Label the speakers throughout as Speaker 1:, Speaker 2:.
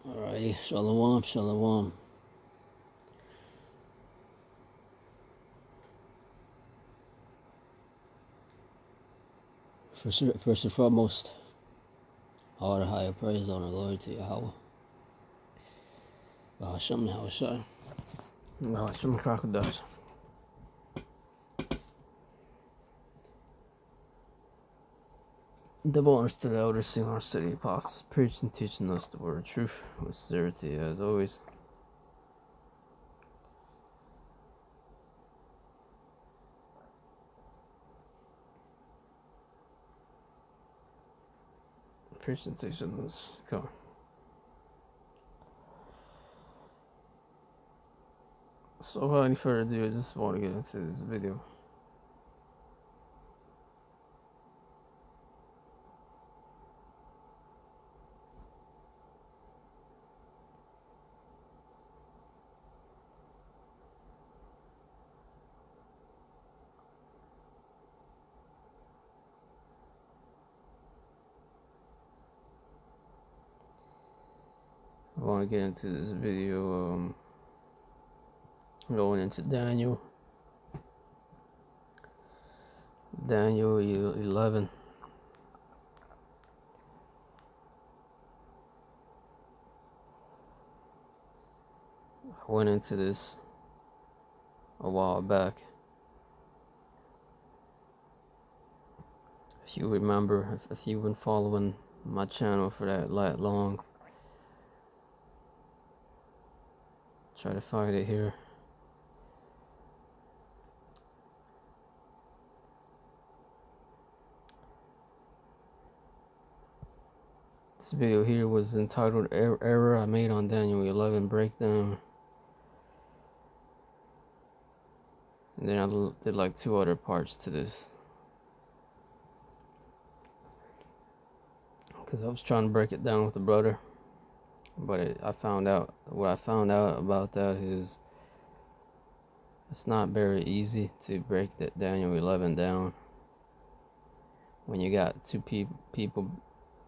Speaker 1: Alrighty, shalom, shalom. First and foremost, all the higher praise, honor, glory to Yahweh. Hashem Yahushua. Hashem Crocodiles. Double honors to the elders, sing honors to the apostles, preaching and teaching us the word of truth with sincerity as always. Preaching and teaching us. Come on. So without any further ado, I just want to get into this video. I want to get into this video going into Daniel 11. I went into this a while back. If you remember, if you've been following my channel for that long, try to find it here. This video here was entitled Error I Made on Daniel 11 Breakdown. And then I did like 2 other parts to this, because I was trying to break it down with the brother. But what I found out about that is it's not very easy to break that Daniel 11 down when you got 2 people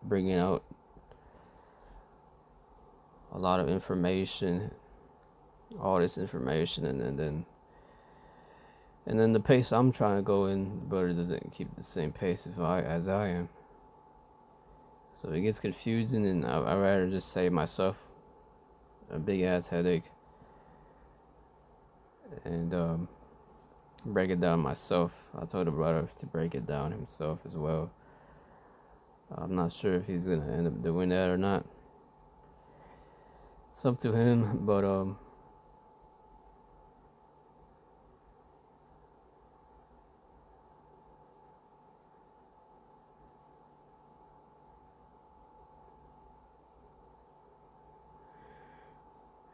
Speaker 1: bringing out a lot of information, all this information, and then the pace I'm trying to go in, the brother doesn't keep the same pace as I am. So it gets confusing, and I'd rather just save myself a big ass headache and break it down myself. I told the brother to break it down himself as well. I'm not sure if he's gonna end up doing that or not. It's up to him, but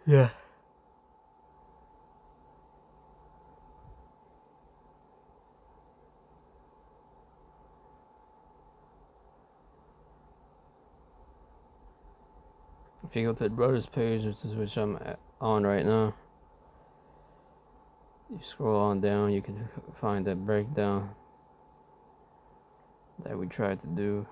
Speaker 1: yeah. If you go to the brother's page, which I'm on right now, you scroll on down, you can find that breakdown that we tried to do.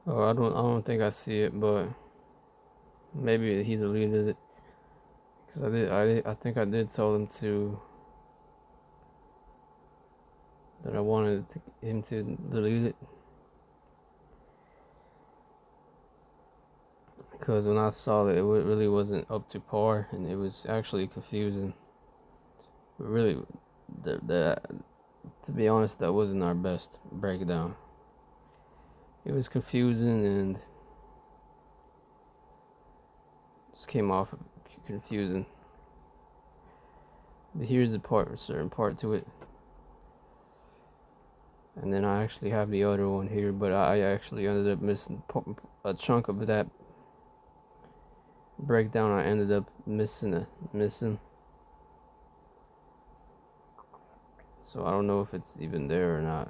Speaker 1: Oh, I don't think I see it, but maybe he deleted it, because I think I did tell him that I wanted him to delete it. because when I saw it, it really wasn't up to par, and it was actually confusing. But really, to be honest, that wasn't our best breakdown. It was confusing and just came off confusing. But here's a certain part to it. And then I actually have the other one here, but I actually ended up missing a chunk of that breakdown. I ended up missing. So I don't know if it's even there or not.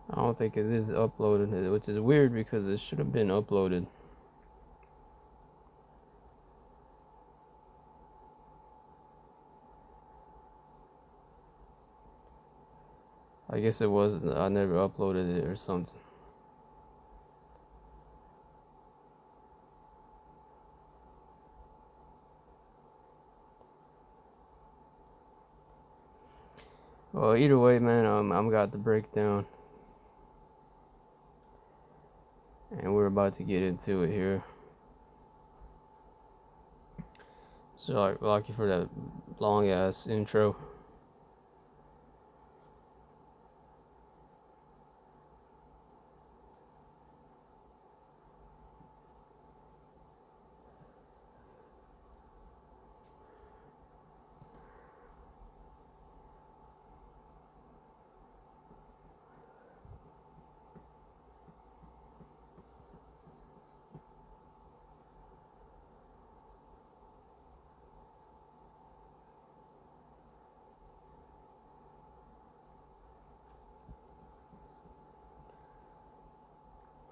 Speaker 1: I don't think it is uploaded, which is weird because it should have been uploaded. I guess it wasn't. I never uploaded it or something. Well, either way, man, I'm got the breakdown, and we're about to get into it here. So, lucky for that long ass intro.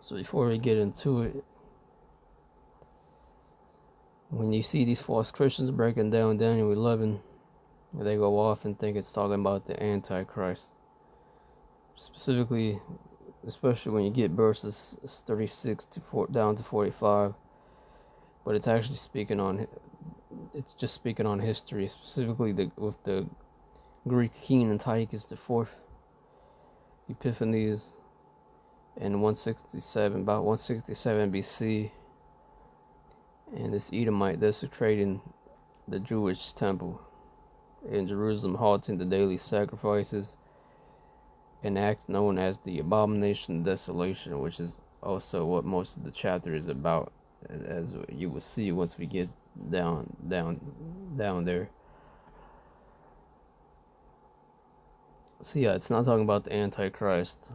Speaker 1: So before we get into it, when you see these false Christians breaking down Daniel 11, they go off and think it's talking about the Antichrist. Specifically, especially when you get verses 36 to down to 45, but it's actually just speaking on history, specifically with the Greek king Antiochus IV Epiphanes in 167, about 167 BC, and this Edomite desecrating the Jewish temple in Jerusalem, halting the daily sacrifices, an act known as the abomination of desolation, which is also what most of the chapter is about, as you will see once we get down there. So yeah, it's not talking about the Antichrist.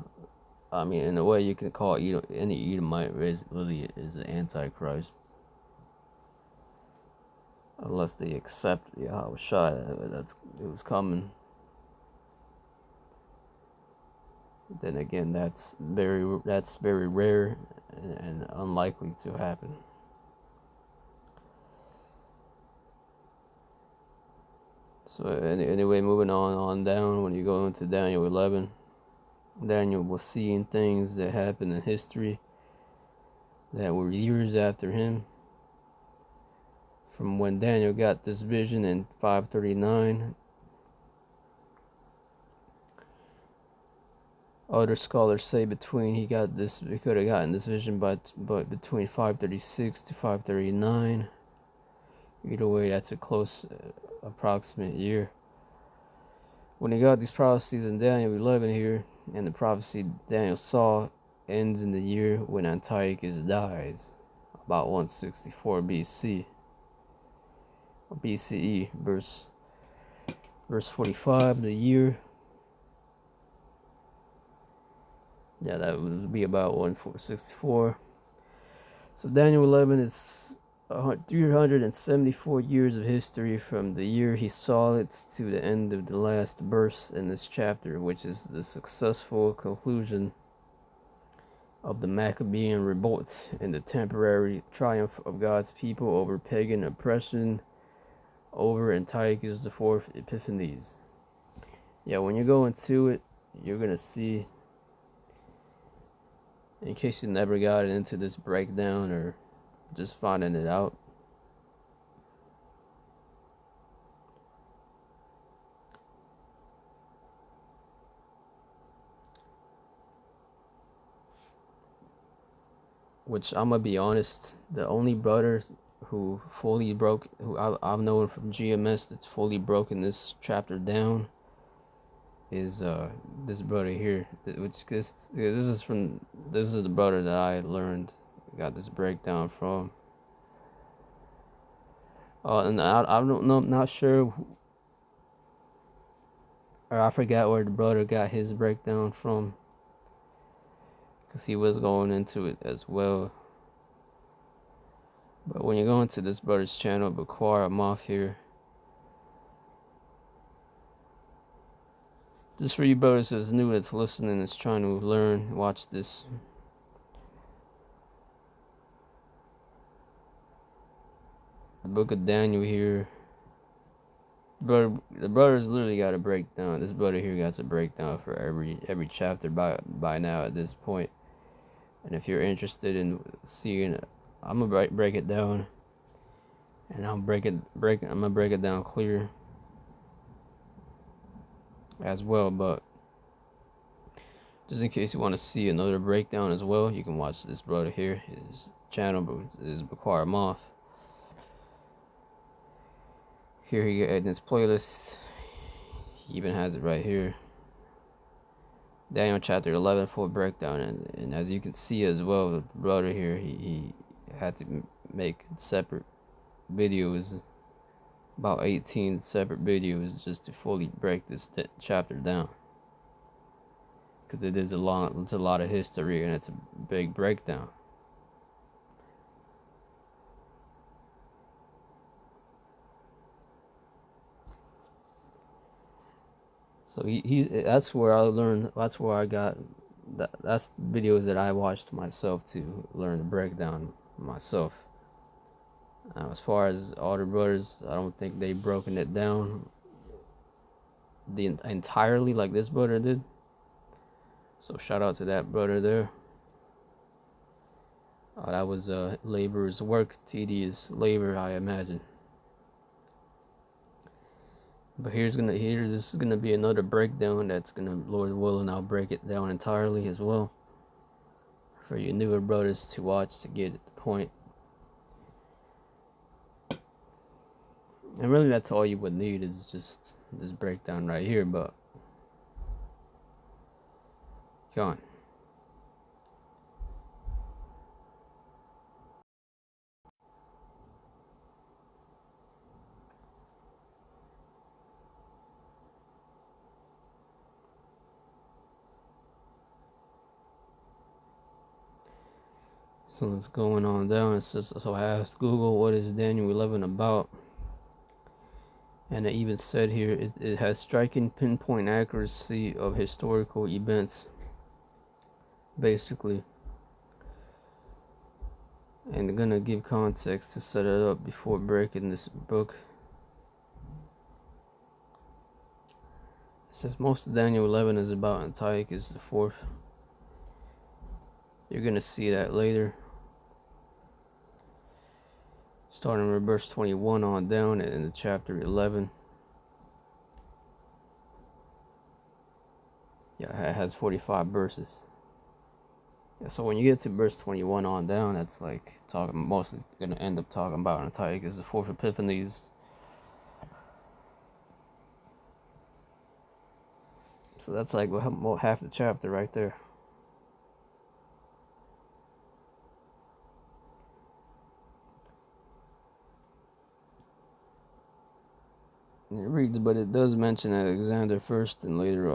Speaker 1: I mean, in a way, you can call any Edomite really is an Antichrist, unless they accept Yahweh Shai that it was coming. Then again, that's very rare and unlikely to happen. So anyway, moving on down, when you go into Daniel 11, Daniel was seeing things that happened in history that were years after him. From when Daniel got this vision in 539, other scholars say he could have gotten this vision, but between 536 to 539. Either way, that's a close approximate year. When he got these prophecies in Daniel 11 here, and the prophecy Daniel saw ends in the year when Antiochus dies, about 164 BC, or BCE, verse 45, the year. Yeah, that would be about 164. So Daniel 11 is 374 years of history from the year he saw it to the end of the last verse in this chapter, which is the successful conclusion of the Maccabean revolt and the temporary triumph of God's people over pagan oppression over Antiochus IV Epiphanes. Yeah, when you go into it, you're going to see, in case you never got into this breakdown or just finding it out, which I'm gonna be honest, the only brothers who fully broke, who I've known from GMS that's fully broken this chapter down is this brother here, which this is the brother that I learned, got this breakdown from. And I don't know, I'm not sure, or I forgot where the brother got his breakdown from, because he was going into it as well. But when you go into this brother's channel, Bakwar Moth here, just for you brothers that's new, that's listening, that's trying to learn, watch this. The book of Daniel here. The brothers literally got a breakdown. This brother here got a breakdown for every chapter by now at this point. And if you're interested in seeing it, I'm gonna break it down, and I'm gonna break it down clear as well. But just in case you want to see another breakdown as well, you can watch this brother here. His channel is Bakwar Moth. Here he in his playlist. He even has it right here. Daniel chapter 11 full breakdown, and as you can see as well, the brother here, he had to make separate videos, about 18 separate videos, just to fully break this chapter down, because it's a lot of history and it's a big breakdown. So that's where I learned, that's where I got that's the videos that I watched myself to learn the breakdown myself. As far as all the brothers, I don't think they broken it down entirely like this brother did. So shout out to that brother there. That was labor's work, tedious labor, I imagine. But this is gonna be another breakdown that's gonna, Lord willing, I'll break it down entirely as well, for you newer brothers to watch to get the point. And really, that's all you would need, is just this breakdown right here. But go on. So it's going on down. It says, so I asked Google, what is Daniel 11 about? And it even said here, it has striking pinpoint accuracy of historical events, basically. And they're gonna give context to set it up before breaking this book. It says most of Daniel 11 is about Antiochus the fourth. You're gonna see that later. Starting with verse 21 on down in the chapter 11. Yeah, it has 45 verses. Yeah, so when you get to verse 21 on down, that's like mostly gonna end up talking about Antiochus the fourth Epiphanes. So that's like half the chapter right there. And it reads, but it does mention Alexander first and later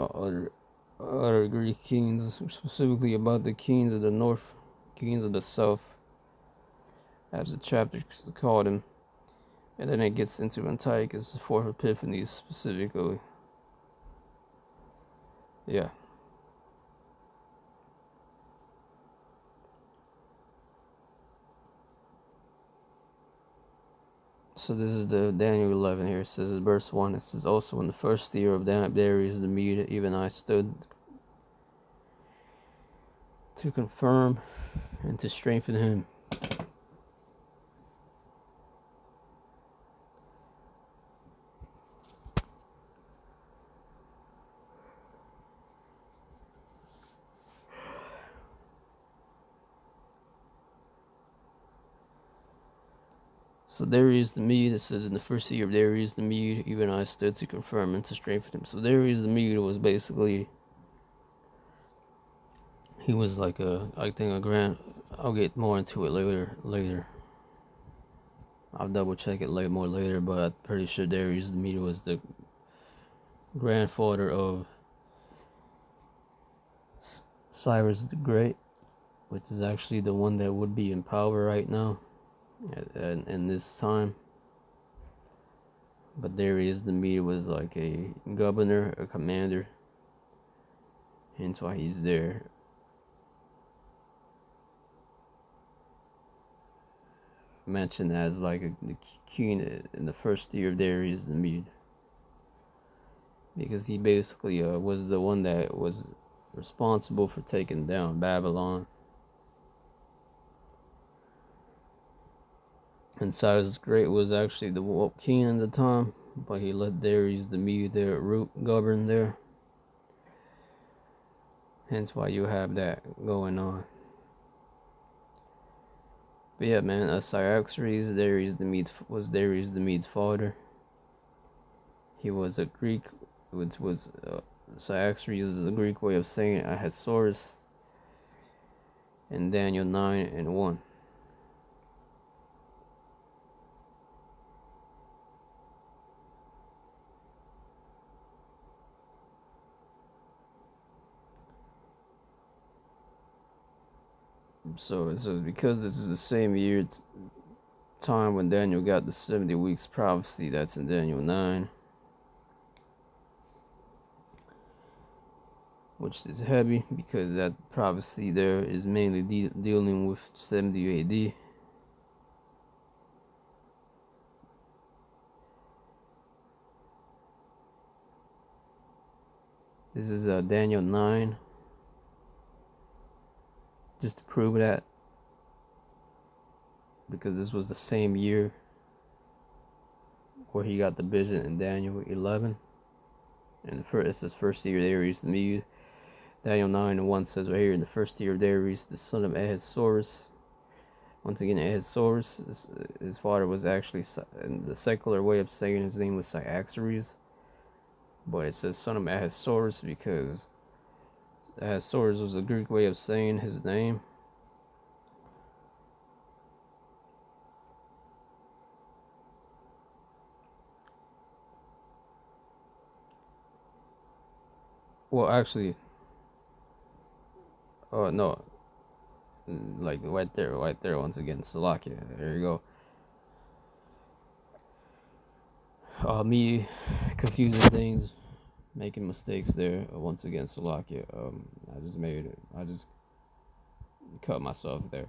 Speaker 1: other Greek kings, specifically about the kings of the north, kings of the south, as the chapter called him. And then it gets into Antiochus the fourth Epiphanes specifically. Yeah. So this is the Daniel 11 here. It says in verse 1, it says, also in the first year of Darius the Mede, even I stood to confirm and to strengthen him. So Darius the Mede, it says in the first year of Darius the Mede, even I stood to confirm and to strengthen him. So Darius the Mede was basically, he was like I think a grand, I'll get more into it later. I'll double check it more later, but I'm pretty sure Darius the Mede was the grandfather of Cyrus the Great, which is actually the one that would be in power right now in this time. But Darius the Mede was like a governor, a commander, hence why he's there. Mentioned as like the king in the first year of Darius the Mede, because he basically was the one that was responsible for taking down Babylon. And Cyrus the Great was actually the king at the time, but he let Darius the Mede there govern there. Hence why you have that going on. But yeah, man, Cyaxares, was Darius the Mede's father. He was a Greek, which was Cyaxares is a Greek way of saying Ahasuerus in Daniel 9:1. So because this is the same year time when Daniel got the 70 weeks prophecy, that's in Daniel 9, which is heavy because that prophecy there is mainly dealing with 70 AD. This is Daniel 9, just to prove that, because this was the same year where he got the vision in Daniel 11. And it's his first year of Darius the Mede. Daniel 9:1 says right here, in the first year of Darius, the son of Ahasuerus. Once again, Ahasuerus, his father was actually, in the secular way of saying his name was Cyaxares. But it says son of Ahasuerus because Ahasuerus was a Greek way of saying his name. Well, actually, no, like right there, once again, Salakia. There you go. Me confusing things, making mistakes there. Once again, Salakia. I just cut myself there.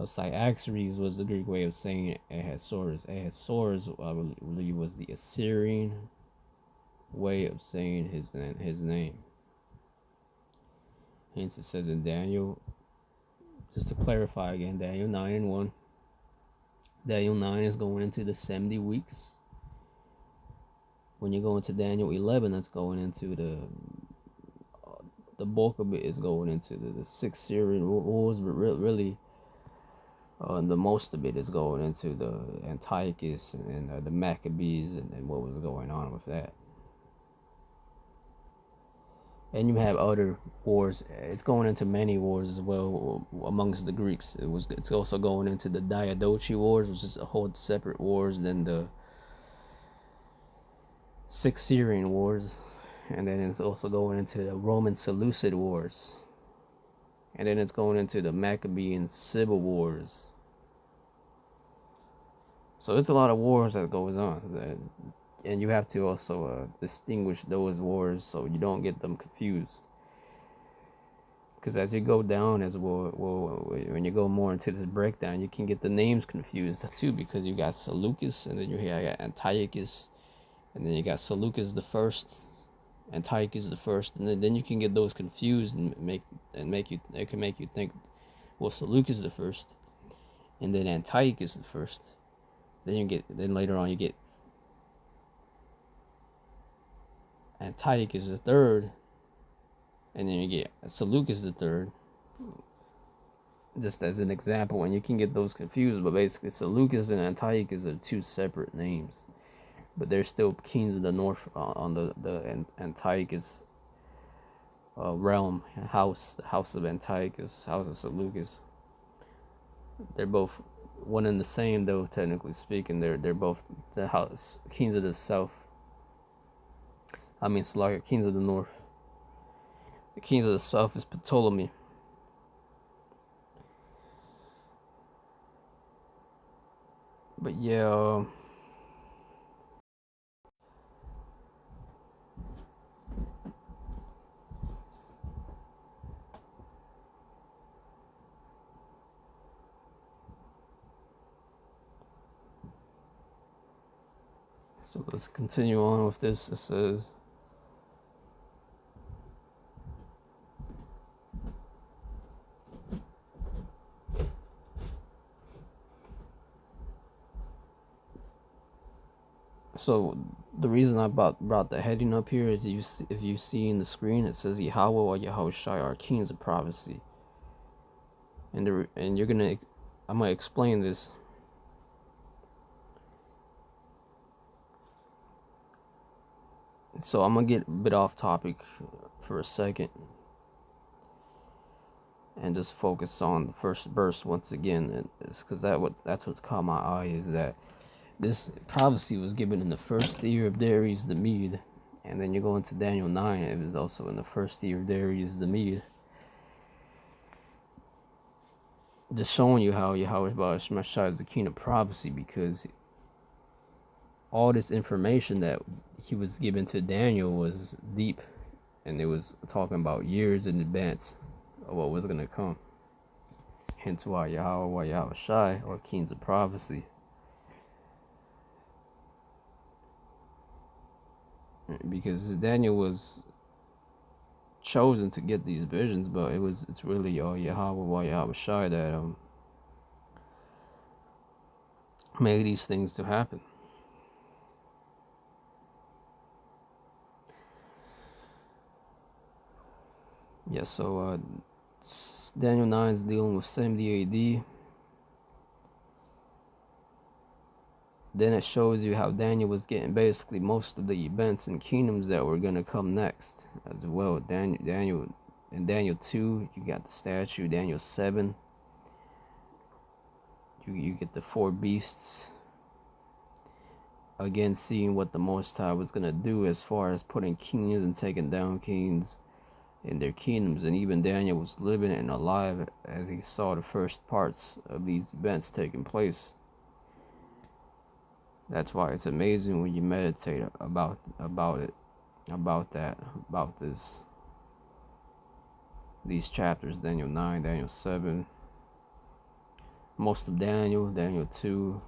Speaker 1: Cyaxares was the Greek way of saying Ahasuerus. Ahasuerus, I believe, was the Assyrian way of saying his name. Hence, it says in Daniel, just to clarify again, Daniel 9:1. Daniel 9 is going into the 70 weeks. When you go into Daniel 11, that's going into the bulk of it is going into the 6 Syrian wars, but really the most of it is going into the Antiochus and the Maccabees and what was going on with that. And you have other wars. It's going into many wars as well amongst the Greeks. It's also going into the Diadochi Wars, which is a whole separate wars than the 6 Syrian Wars. And then it's also going into the Roman Seleucid Wars. And then it's going into the Maccabean Civil Wars. So it's a lot of wars that goes on. And you have to also distinguish those wars so you don't get them confused. Because as you go down as well, when you go more into this breakdown, you can get the names confused too, because you got Seleucus, and then you got Antiochus, and then you got Seleucus the first, Antiochus the first, and then you can get those confused and it can make you think, well, Seleucus the first, and then Antiochus the first. Then later on you get Antiochus the third, and then you get Seleucus the third. just as an example, and you can get those confused. But basically, Seleucus and Antiochus are two separate names, but they're still kings of the north on the Antiochus realm, house, the house of Antiochus, house of Seleucus. They're both one and the same, though technically speaking. They're both the house kings of the south. I mean, Slavic kings of the north. The kings of the south is Ptolemy. But yeah, so let's continue on with this. It says, so the reason I brought the heading up here is if you see in the screen, it says Yahweh or Yahushai are kings of prophecy, and I'm gonna explain this. So I'm gonna get a bit off topic for a second and just focus on the first verse once again, because that's what's caught my eye, is that this prophecy was given in the first year of Darius the Mede, and then you go into Daniel 9, it was also in the first year of Darius the Mede. Just showing you how Yahweh Shemashai is the king of prophecy, because all this information that he was given to Daniel was deep, and it was talking about years in advance of what was going to come. Hence why Yahweh Shai are kings of prophecy. Because Daniel was chosen to get these visions, but it's really Yahweh Shai that made these things to happen. Yeah, so Daniel 9 is dealing with 70 AD. Then it shows you how Daniel was getting basically most of the events and kingdoms that were going to come next as well. Daniel in Daniel 2, you got the statue. Daniel 7, you get the four beasts. Again, seeing what the Most High was going to do as far as putting kings and taking down kings in their kingdoms. And even Daniel was living and alive as he saw the first parts of these events taking place. That's why it's amazing when you meditate about these chapters, Daniel 9, Daniel 7, most of Daniel 2,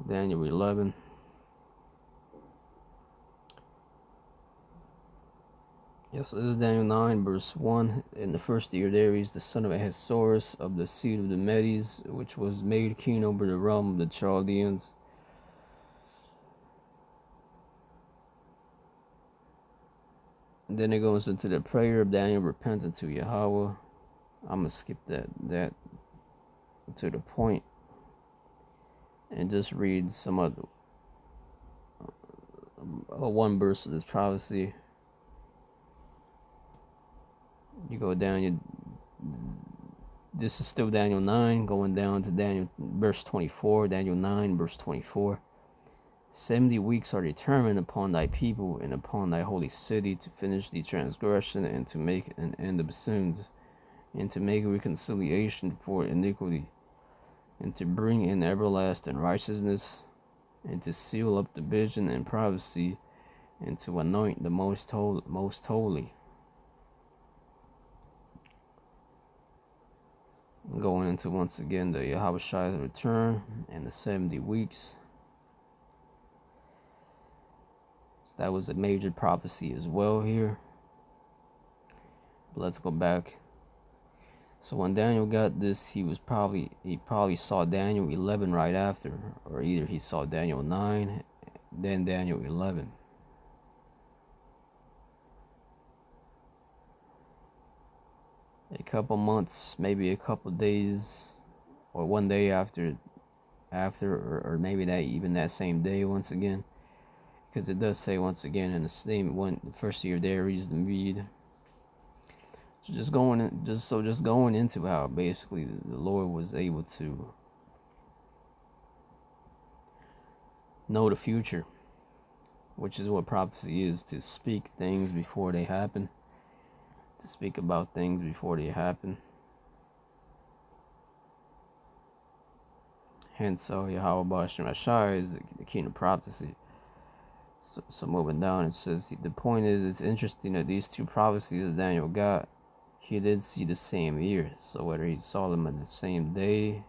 Speaker 1: Daniel 11. Yes, this is Daniel 9, verse 1. In the first year, Darius, the son of Ahasuerus, of the seed of the Medes, which was made king over the realm of the Chaldeans. And then it goes into the prayer of Daniel repentant to Yahweh. I'm going to skip that to the point and just read some other one verse of this prophecy. You go down, this is still Daniel 9, going down to Daniel verse 24, Daniel 9 verse 24. 70 weeks are determined upon thy people and upon thy holy city to finish the transgression and to make an end of sins and to make reconciliation for iniquity and to bring in everlasting righteousness and to seal up the vision and prophecy and to anoint the most holy. Going into once again the Yahushai's return and the 70 weeks. So that was a major prophecy as well here. But let's go back. So when Daniel got this, he probably saw Daniel 11 right after, or either he saw Daniel 9, then Daniel 11. a couple months, maybe a couple days, or one day after, or maybe that even that same day once again, because it does say once again in the same one the first year there reads the read. So just going into how basically the Lord was able to know the future, which is what prophecy is, to speak things before they happen, to speak about things before they happen. Hence, Yahweh Hashem Ashai is the king of prophecy. So moving down, it says, the point is, it's interesting that these two prophecies that Daniel got, he did see the same year. So whether he saw them on the same day,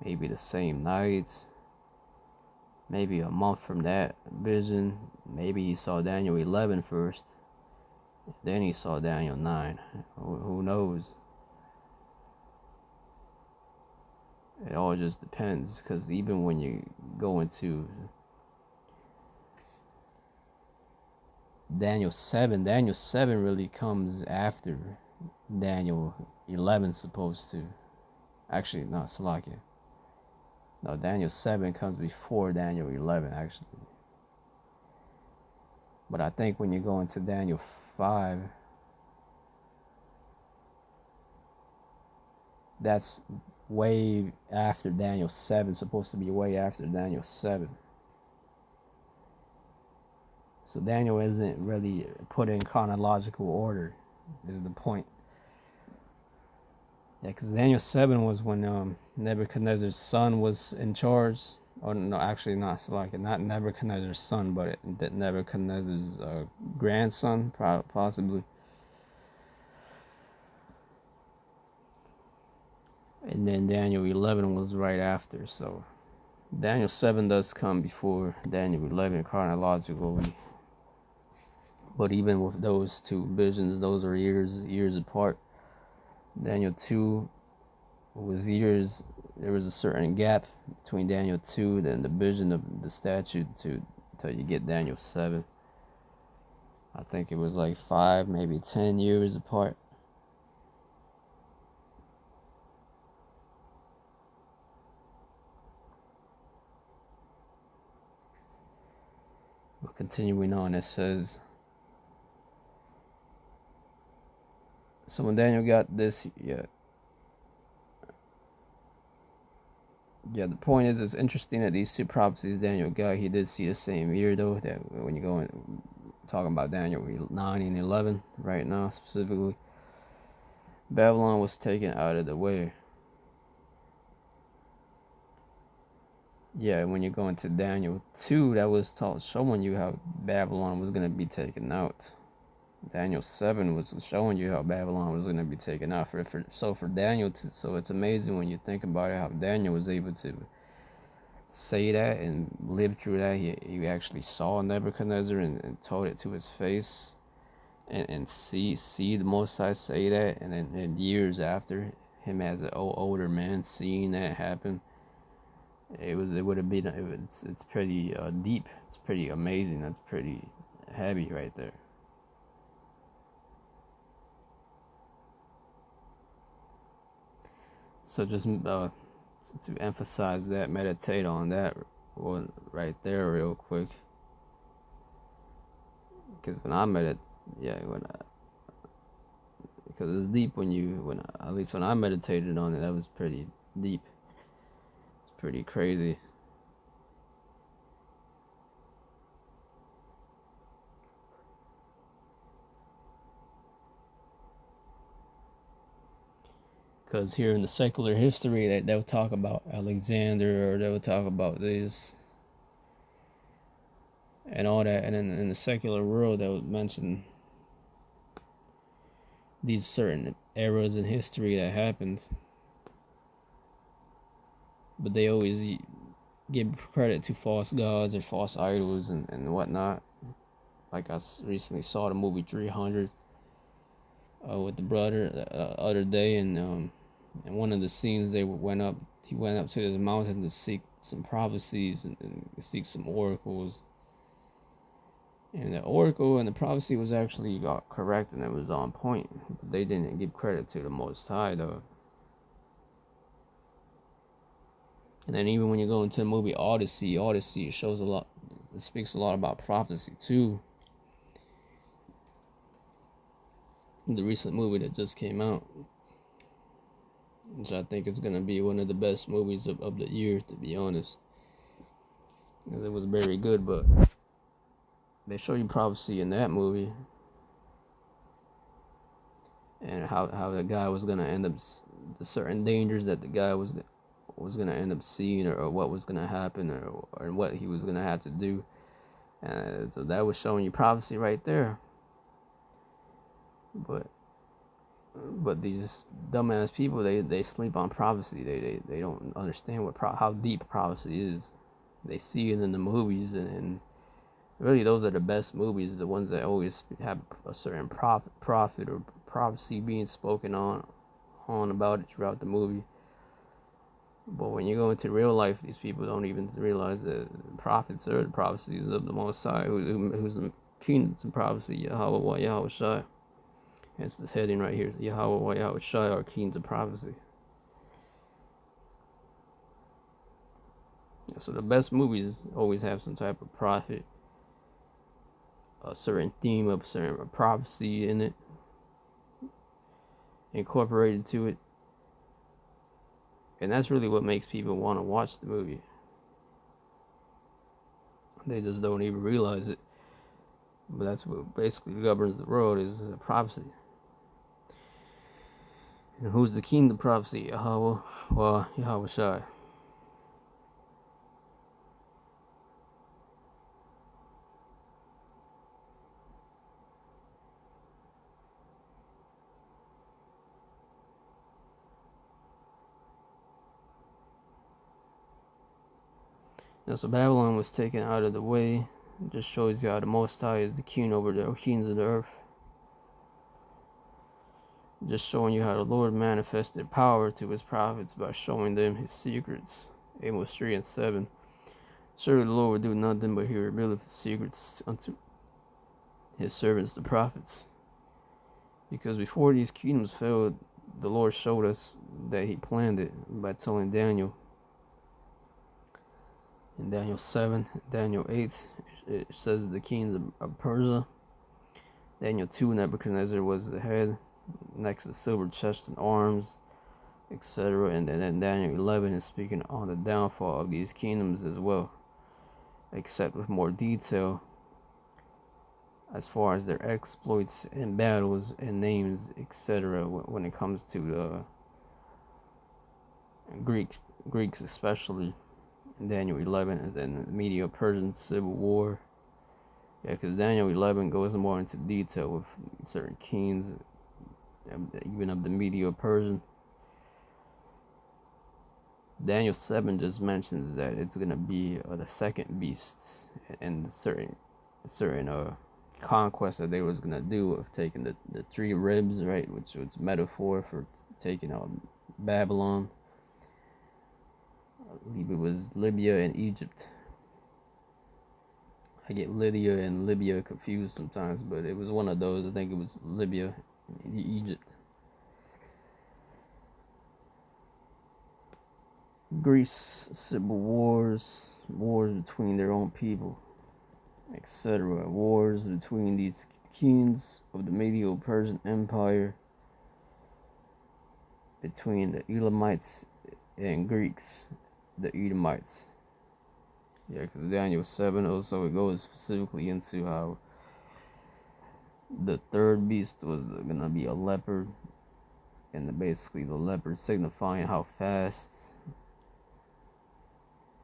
Speaker 1: maybe the same night, maybe a month from that vision, maybe he saw Daniel 11 first, then he saw Daniel 9. Who knows? It all just depends, because even when you go into Daniel 7 really comes after Daniel 11 supposed to. Actually, no, Salakia. No, Daniel 7 comes before Daniel 11, actually. But I think when you go into Daniel 5, that's way after Daniel 7, supposed to be way after Daniel 7. So Daniel isn't really put in chronological order, is the point. Yeah, because Daniel 7 was when Nebuchadnezzar's son was in charge. Oh, no, actually not. So like, not Nebuchadnezzar's son, but Nebuchadnezzar's grandson, possibly. And then Daniel 11 was right after. So Daniel 7 does come before Daniel 11 chronologically. But even with those two visions, those are years apart. Daniel 2 was years. There was a certain gap between Daniel 2 and the vision of the statue till you get Daniel 7. I think it was like 5, maybe 10 years apart. But continuing on, it says, so when Daniel got this, the point is, it's interesting that these two prophecies Daniel got, he did see the same year, though, that when you go in, talking about Daniel 9 and 11 right now specifically, Babylon was taken out of the way. Yeah, when you go into Daniel 2, that was showing you how Babylon was going to be taken out. Daniel 7 was showing you how Babylon was going to be taken out. For Daniel, so it's amazing when you think about it, how Daniel was able to say that and live through that. He actually saw Nebuchadnezzar and told it to his face, and see the Most High say that, and then years after, him as an older man seeing that happen, it would have been, it's pretty deep. It's pretty amazing. That's pretty heavy right there. So just to emphasize that, meditate on that one right there real quick. Because when I because it's deep at least when I meditated on it, that was pretty deep. It's pretty crazy. Because here in the secular history, they'll talk about Alexander, or they'll talk about this and all that, and in the secular world, they'll mention these certain eras in history that happened, but they always give credit to false gods or false idols and whatnot. Like I recently saw the movie 300 with the brother the other day, and one of the scenes he went up to this mountain to seek some prophecies and seek some oracles. And the oracle and the prophecy was actually correct, and it was on point. But they didn't give credit to the Most High though. And then even when you go into the movie Odyssey, it shows a lot. It speaks a lot about prophecy too. The recent movie that just came out, which I think is gonna be one of the best movies of the year, to be honest. Because it was very good, but they show you prophecy in that movie, and how the guy was gonna end up, the certain dangers that the guy was gonna end up seeing, or what was gonna happen, or what he was gonna have to do. And so that was showing you prophecy right there. But these dumbass people, they sleep on prophecy. They don't understand how deep prophecy is. They see it in the movies, and really those are the best movies, the ones that always have a certain prophet or prophecy being spoken on about it throughout the movie. But when you go into real life, these people don't even realize that prophets are the prophecies of the Most High, who's the king of prophecy, Yahweh Yahweh Shai. Hence this heading right here, Yahweh Yahweh Shai, our kings of prophecy. So the best movies always have some type of prophet, a certain theme of certain prophecy in it, incorporated to it. And that's really what makes people want to watch the movie. They just don't even realize it. But that's what basically governs the world, is prophecy. And who's the king of prophecy? Yahweh, well, Yahweh Shai. So Babylon was taken out of the way. It just shows you how the Most High is the king over the kings of the earth. Just showing you how the Lord manifested power to his prophets by showing them his secrets. Amos 3 and 7. Surely the Lord will do nothing but he revealeth his secrets unto his servants the prophets. Because before these kingdoms fell, the Lord showed us that he planned it by telling Daniel. In Daniel 7, Daniel 8, it says the kings of Persia. Daniel 2, Nebuchadnezzar was the head. Next, the silver chest and arms, etc. And then Daniel 11 is speaking on the downfall of these kingdoms as well, except with more detail as far as their exploits and battles and names, etc. when it comes to the Greeks especially. In Daniel 11 and then the Medo-Persian Civil War. Yeah, because Daniel 11 goes more into detail with certain kings, even of the Medo-Persian. Daniel 7 just mentions that it's going to be the second beast and certain conquest that they was going to do of taking the three ribs, right, which was metaphor for taking out Babylon. I believe it was Libya and Egypt. I get Lydia and Libya confused sometimes, but it was one of those. I think it was Libya, Egypt. Greece, civil wars between their own people, etc. Wars between these kings of the Medo-Persian Empire, between the Elamites and Greeks, the Edomites. Yeah, because Daniel 7 also it goes specifically into how the third beast was gonna be a leopard, and basically the leopard signifying how fast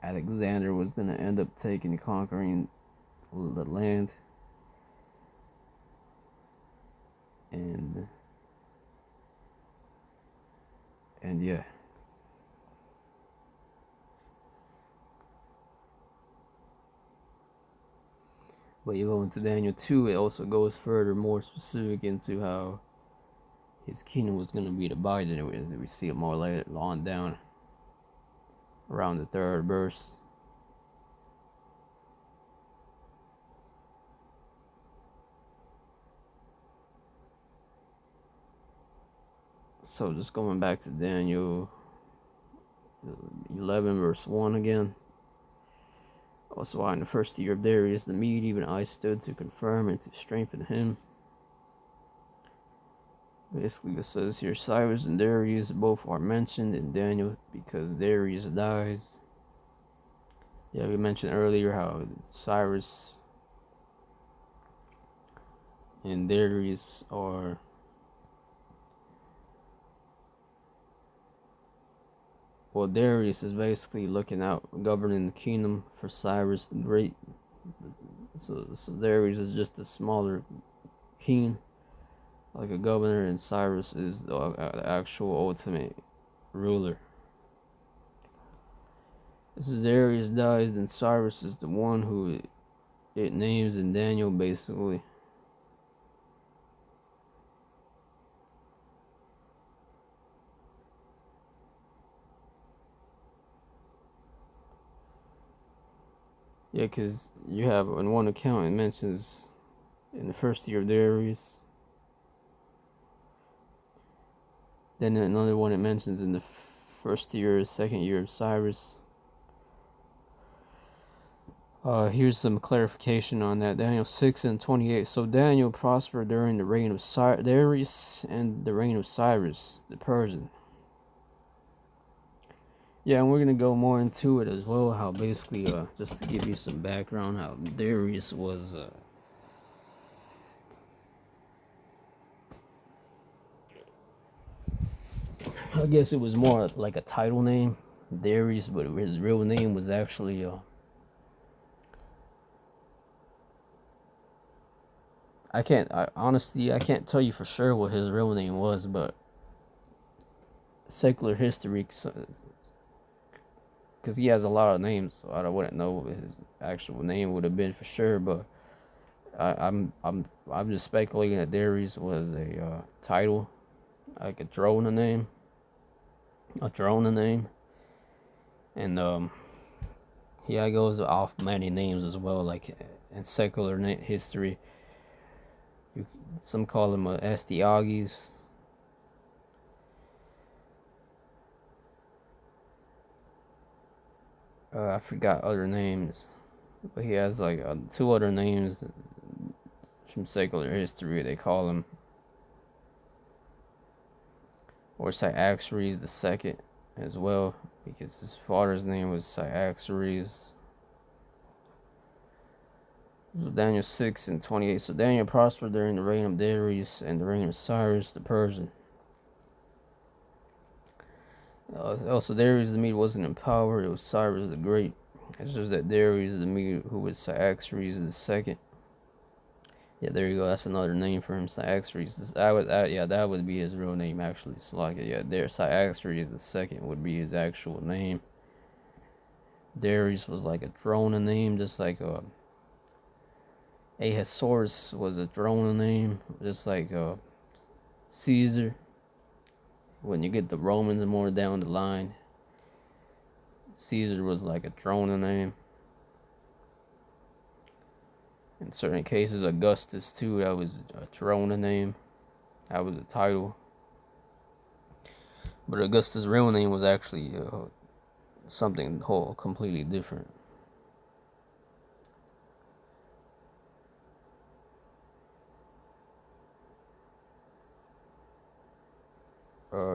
Speaker 1: Alexander was gonna end up taking and conquering the land. And yeah. But you go into Daniel 2, it also goes further, more specific into how his kingdom was going to be divided, as we see it more later on down around the third verse. So just going back to Daniel 11 verse 1 again. Also, why in the first year of Darius the Mede, even I stood to confirm and to strengthen him. Basically, it says here Cyrus and Darius both are mentioned in Daniel because Darius dies. Yeah, we mentioned earlier how Cyrus and Darius are Darius is basically looking out, governing the kingdom for Cyrus the Great. So Darius is just a smaller king, like a governor, and Cyrus is the actual ultimate ruler. This is Darius dies, then Cyrus is the one who it names in Daniel, basically. Yeah, because you have in one account it mentions in the first year of Darius. Then in another one it mentions in the first year, second year of Cyrus. Here's some clarification on that. Daniel 6 and 28. So Daniel prospered during the reign of Darius and the reign of Cyrus the Persian. Yeah, and we're gonna go more into it as well. How basically, just to give you some background, how Darius was. I guess it was more like a title name, Darius, but his real name was actually. Honestly, I can't tell you for sure what his real name was, but secular history, because he has a lot of names, so I wouldn't know what his actual name would have been for sure. But I'm just speculating that Darius was a title, like a throne name, and yeah, it goes off many names as well, like in secular history. Some call him Astyages. I forgot other names, but he has like two other names from secular history. They call him, or Cyaxares the second as well, because his father's name was Cyaxares. So Daniel 6 and 28. So Daniel prospered during the reign of Darius and the reign of Cyrus the Persian. Also, Darius the Mede wasn't in power, it was Cyrus the Great. It's just that Darius the Mede, who was Cyaxares the second. Yeah, there you go. That's another name for him, Cyaxares. That would be his real name actually. So like, yeah, Cyaxares the second would be his actual name. Darius was like a throne name, just like Ahasuerus was a throne name, just like Caesar. When you get the Romans more down the line, Caesar was like a throne name. In certain cases, Augustus too, that was a throne name. That was a title. But Augustus' real name was actually something whole completely different.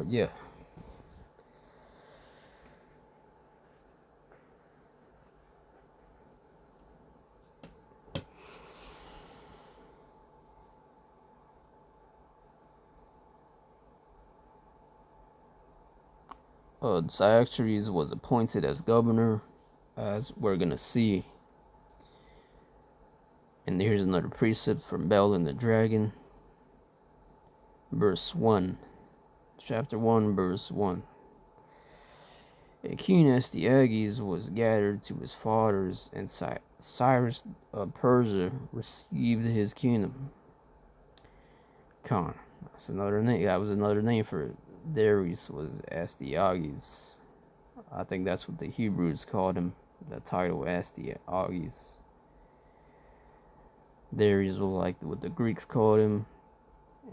Speaker 1: Yeah. Cyaxares was appointed as governor, as we're gonna see. And here's another precept from Bel and the Dragon, verse 1. Chapter 1, verse 1. And King Astyages was gathered to his fathers, and Cyrus of Persia received his kingdom. Khan. That's another name. That was another name for Darius, was Astyages. I think that's what the Hebrews called him. The title Astyages. Darius was like what the Greeks called him,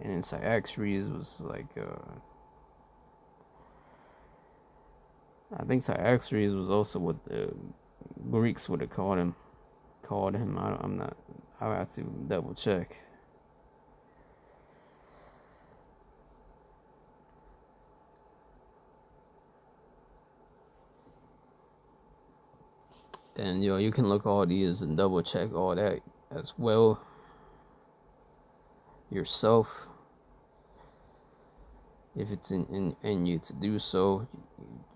Speaker 1: and Cyaxares was like I think Cyaxares was also what the Greeks would have called him. I'm not. I'll have to double check. And you can look all these and double check all that as well yourself if it's in you to do so.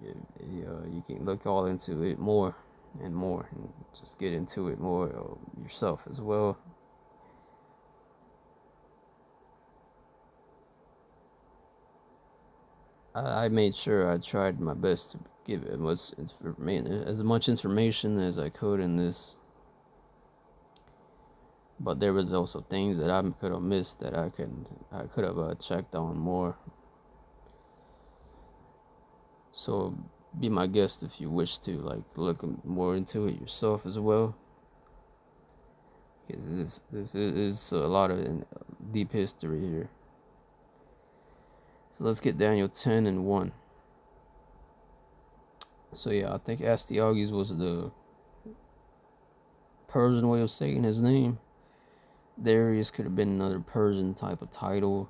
Speaker 1: You can look all into it more and more and just get into it more yourself as well. I made sure I tried my best to give as much information as I could in this, but there was also things that I could have missed that I could have checked on more. So be my guest if you wish to look more into it yourself as well. Because this is a lot of deep history here. So let's get Daniel 10:1. So yeah, I think Astyages was the Persian way of saying his name. Darius could have been another Persian type of title,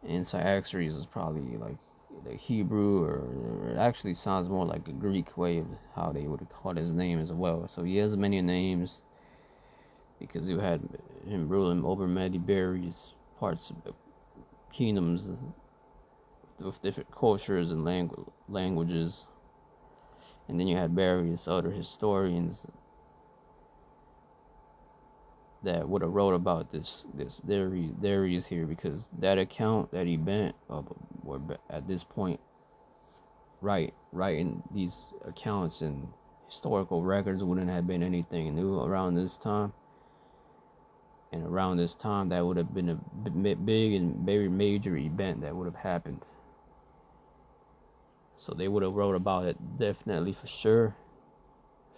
Speaker 1: and Cyaxares is probably like the Hebrew, or it actually sounds more like a Greek way of how they would have called his name as well. So he has many names because you had him ruling over many various parts of the kingdoms with different cultures and languages, and then you had various other historians that would have wrote about this Darius here, because that account, that event of were at this point writing these accounts and historical records wouldn't have been anything new around this time. And around this time, that would have been a big and very major event that would have happened. So they would have wrote about it definitely for sure,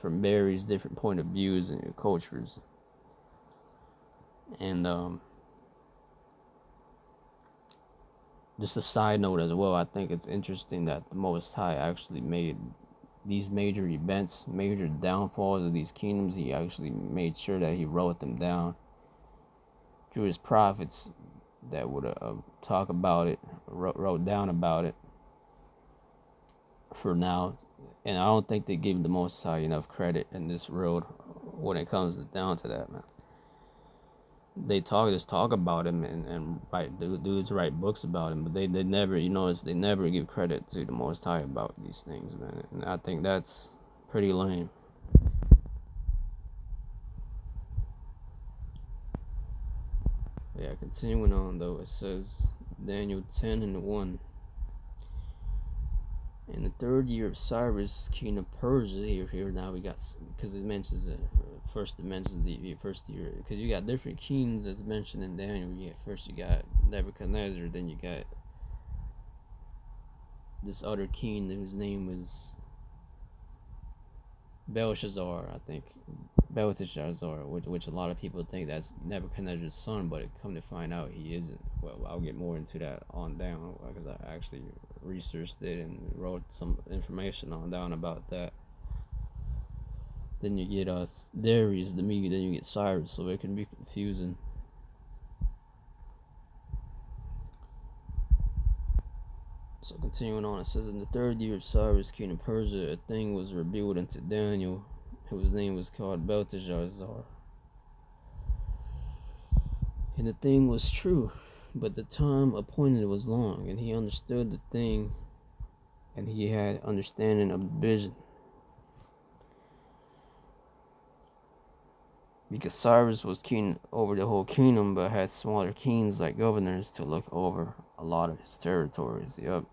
Speaker 1: from various different point of views and cultures. And just a side note as well, I think it's interesting that the Most High actually made these major events, major downfalls of these kingdoms, he actually made sure that he wrote them down through his prophets that would talk about it, wrote down about it for now. And I don't think they give the Most High enough credit in this world when it comes down to that, man. They talk about him and write dudes write books about him, but they never, they never give credit to the Most High about these things, man. And I think that's pretty lame. Yeah, continuing on though, it says Daniel 10:1. In the third year of Cyrus, king of Persia, here now we got, because it mentions first it mentions the first year, because you got different kings as mentioned in Daniel. First you got Nebuchadnezzar, then you got this other king whose name was Belshazzar, I think. Belteshazzar, which a lot of people think that's Nebuchadnezzar's son, but come to find out he isn't. Well, I'll get more into that on down, because I actually researched it and wrote some information on down about that. Then you get Darius, then you get Cyrus, so it can be confusing. So continuing on, it says in the third year of Cyrus, king of Persia, a thing was revealed unto Daniel, whose name was called Belteshazzar. And the thing was true, but the time appointed was long, and he understood the thing, and he had understanding of the vision. Because Cyrus was king over the whole kingdom, but had smaller kings like governors to look over a lot of his territories. Yep.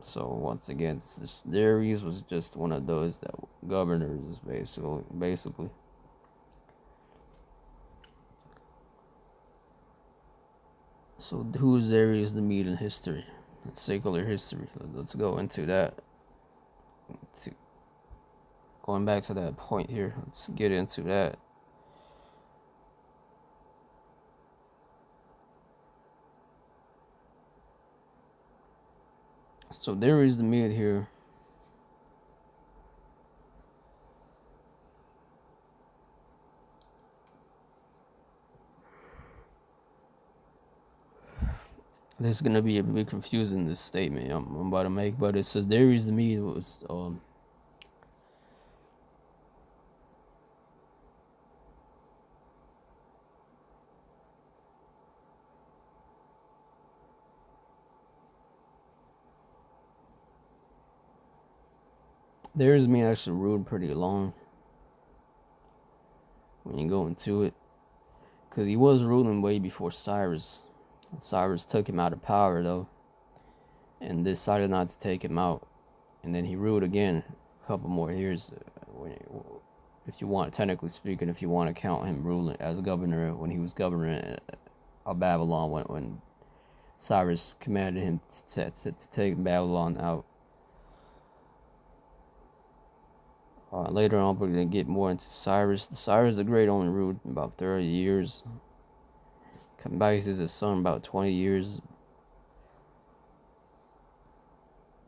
Speaker 1: So once again, Darius was just one of those governors, basically. So who is Darius the Mede in history? Secular history. Let's go into that. Going back to that point here, let's get into that. So Darius the Mede here This is gonna be a bit confusing, this statement I'm about to make, but it says Darius the Mede was Darius the Mede actually ruled pretty long when you go into it, because he was ruling way before Cyrus. Cyrus took him out of power though, and decided not to take him out, and then he ruled again a couple more years. If you want, technically speaking, if you want to count him ruling as governor when he was governor of Babylon, when Cyrus commanded him to take Babylon out. Later on, we're going to get more into Cyrus. Cyrus the Great only ruled about 30 years. Cambyses, his son, about 20 years.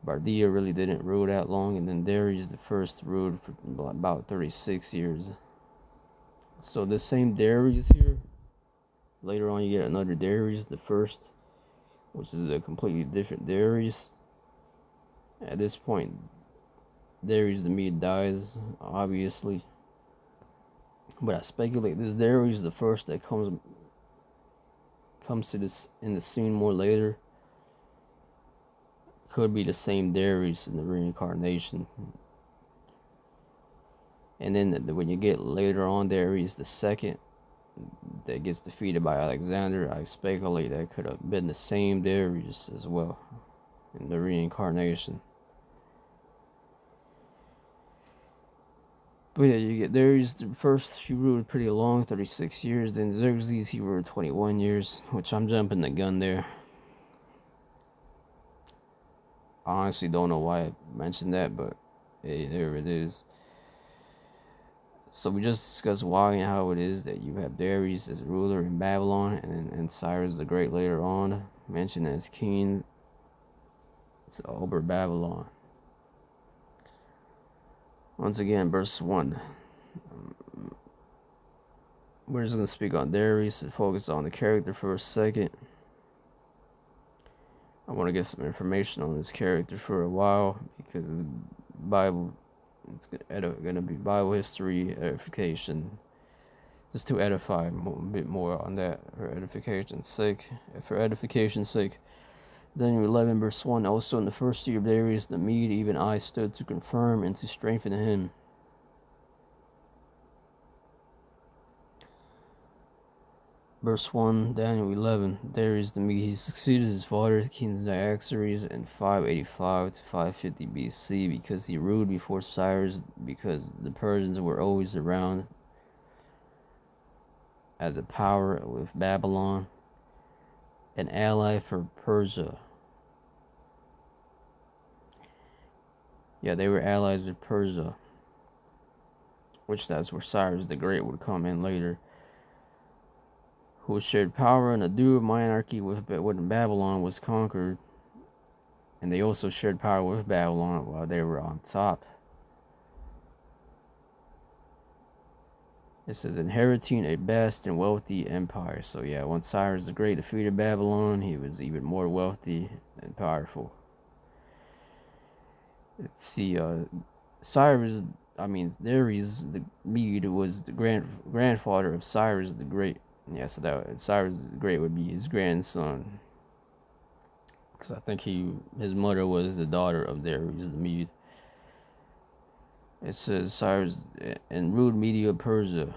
Speaker 1: Bardia really didn't rule that long, and then Darius the First ruled for about 36 years. So the same Darius here, later on you get another Darius the First, which is a completely different Darius. At this point, Darius the Mede dies, obviously. But I speculate this Darius the First that comes to this in the scene more later could be the same Darius in the reincarnation. And then when you get later on Darius the Second that gets defeated by Alexander, I speculate that could have been the same Darius as well in the reincarnation. But yeah, you get Darius the First, he ruled pretty long, 36 years. Then Xerxes, he ruled 21 years, which I'm jumping the gun there. I honestly don't know why I mentioned that, but hey, there it is. So we just discussed why and how it is that you have Darius as ruler in Babylon, and Cyrus the Great later on mentioned as king over Babylon. Once again, verse 1. We're just going to speak on Darius and focus on the character for a second. I want to get some information on this character for a while, because it's Bible, it's going to be Bible history edification, just to edify a bit more on that for edification's sake. Daniel 11 verse 1. Also in the first year of Darius the Mede, even I stood to confirm and to strengthen him. Verse 1, Daniel 11. Darius the Mede, he succeeded his father, King Xerxes, in 585 to 550 BC, because he ruled before Cyrus, because the Persians were always around as a power with Babylon, an ally for Persia. Yeah, they were allies with Persia, which that's where Cyrus the Great would come in later, who shared power in a dual monarchy when Babylon was conquered, and they also shared power with Babylon while they were on top. It says inheriting a vast and wealthy empire. So yeah, once Cyrus the Great defeated Babylon, he was even more wealthy and powerful. Let's see, Darius the Mede was the grandfather of Cyrus the Great. Yeah, so that Cyrus the Great would be his grandson, because I think his mother was the daughter of Darius the Mede. It says Cyrus and ruled Media Persia